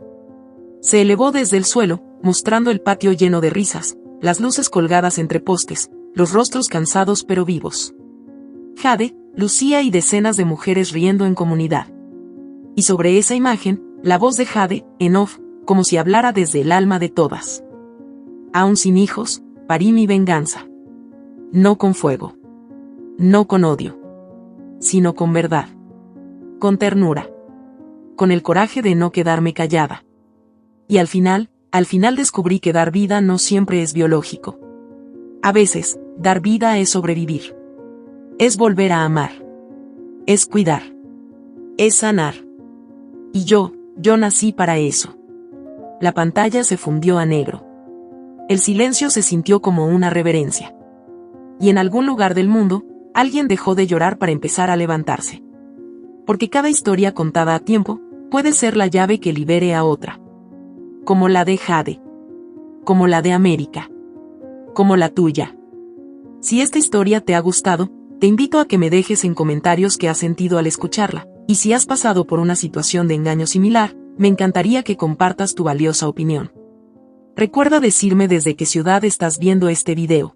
Se elevó desde el suelo, mostrando el patio lleno de risas, las luces colgadas entre postes, los rostros cansados pero vivos. Jade, Lucía y decenas de mujeres riendo en comunidad. Y sobre esa imagen, la voz de Jade, en off, como si hablara desde el alma de todas. Aún sin hijos, parí mi venganza. No con fuego. No con odio. Sino con verdad. Con ternura. Con el coraje de no quedarme callada. Y al final descubrí que dar vida no siempre es biológico. A veces, dar vida es sobrevivir. Es volver a amar. Es cuidar. Es sanar. Y yo nací para eso. La pantalla se fundió a negro. El silencio se sintió como una reverencia. Y en algún lugar del mundo, alguien dejó de llorar para empezar a levantarse. Porque cada historia contada a tiempo, puede ser la llave que libere a otra. Como la de Jade. Como la de América. Como la tuya. Si esta historia te ha gustado, te invito a que me dejes en comentarios qué has sentido al escucharla, y si has pasado por una situación de engaño similar, me encantaría que compartas tu valiosa opinión. Recuerda decirme desde qué ciudad estás viendo este video.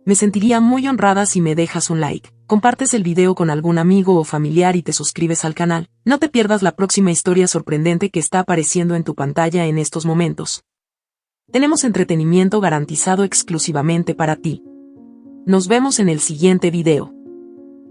Me sentiría muy honrada si me dejas un like, compartes el video con algún amigo o familiar y te suscribes al canal. No te pierdas la próxima historia sorprendente que está apareciendo en tu pantalla en estos momentos. Tenemos entretenimiento garantizado exclusivamente para ti. Nos vemos en el siguiente video.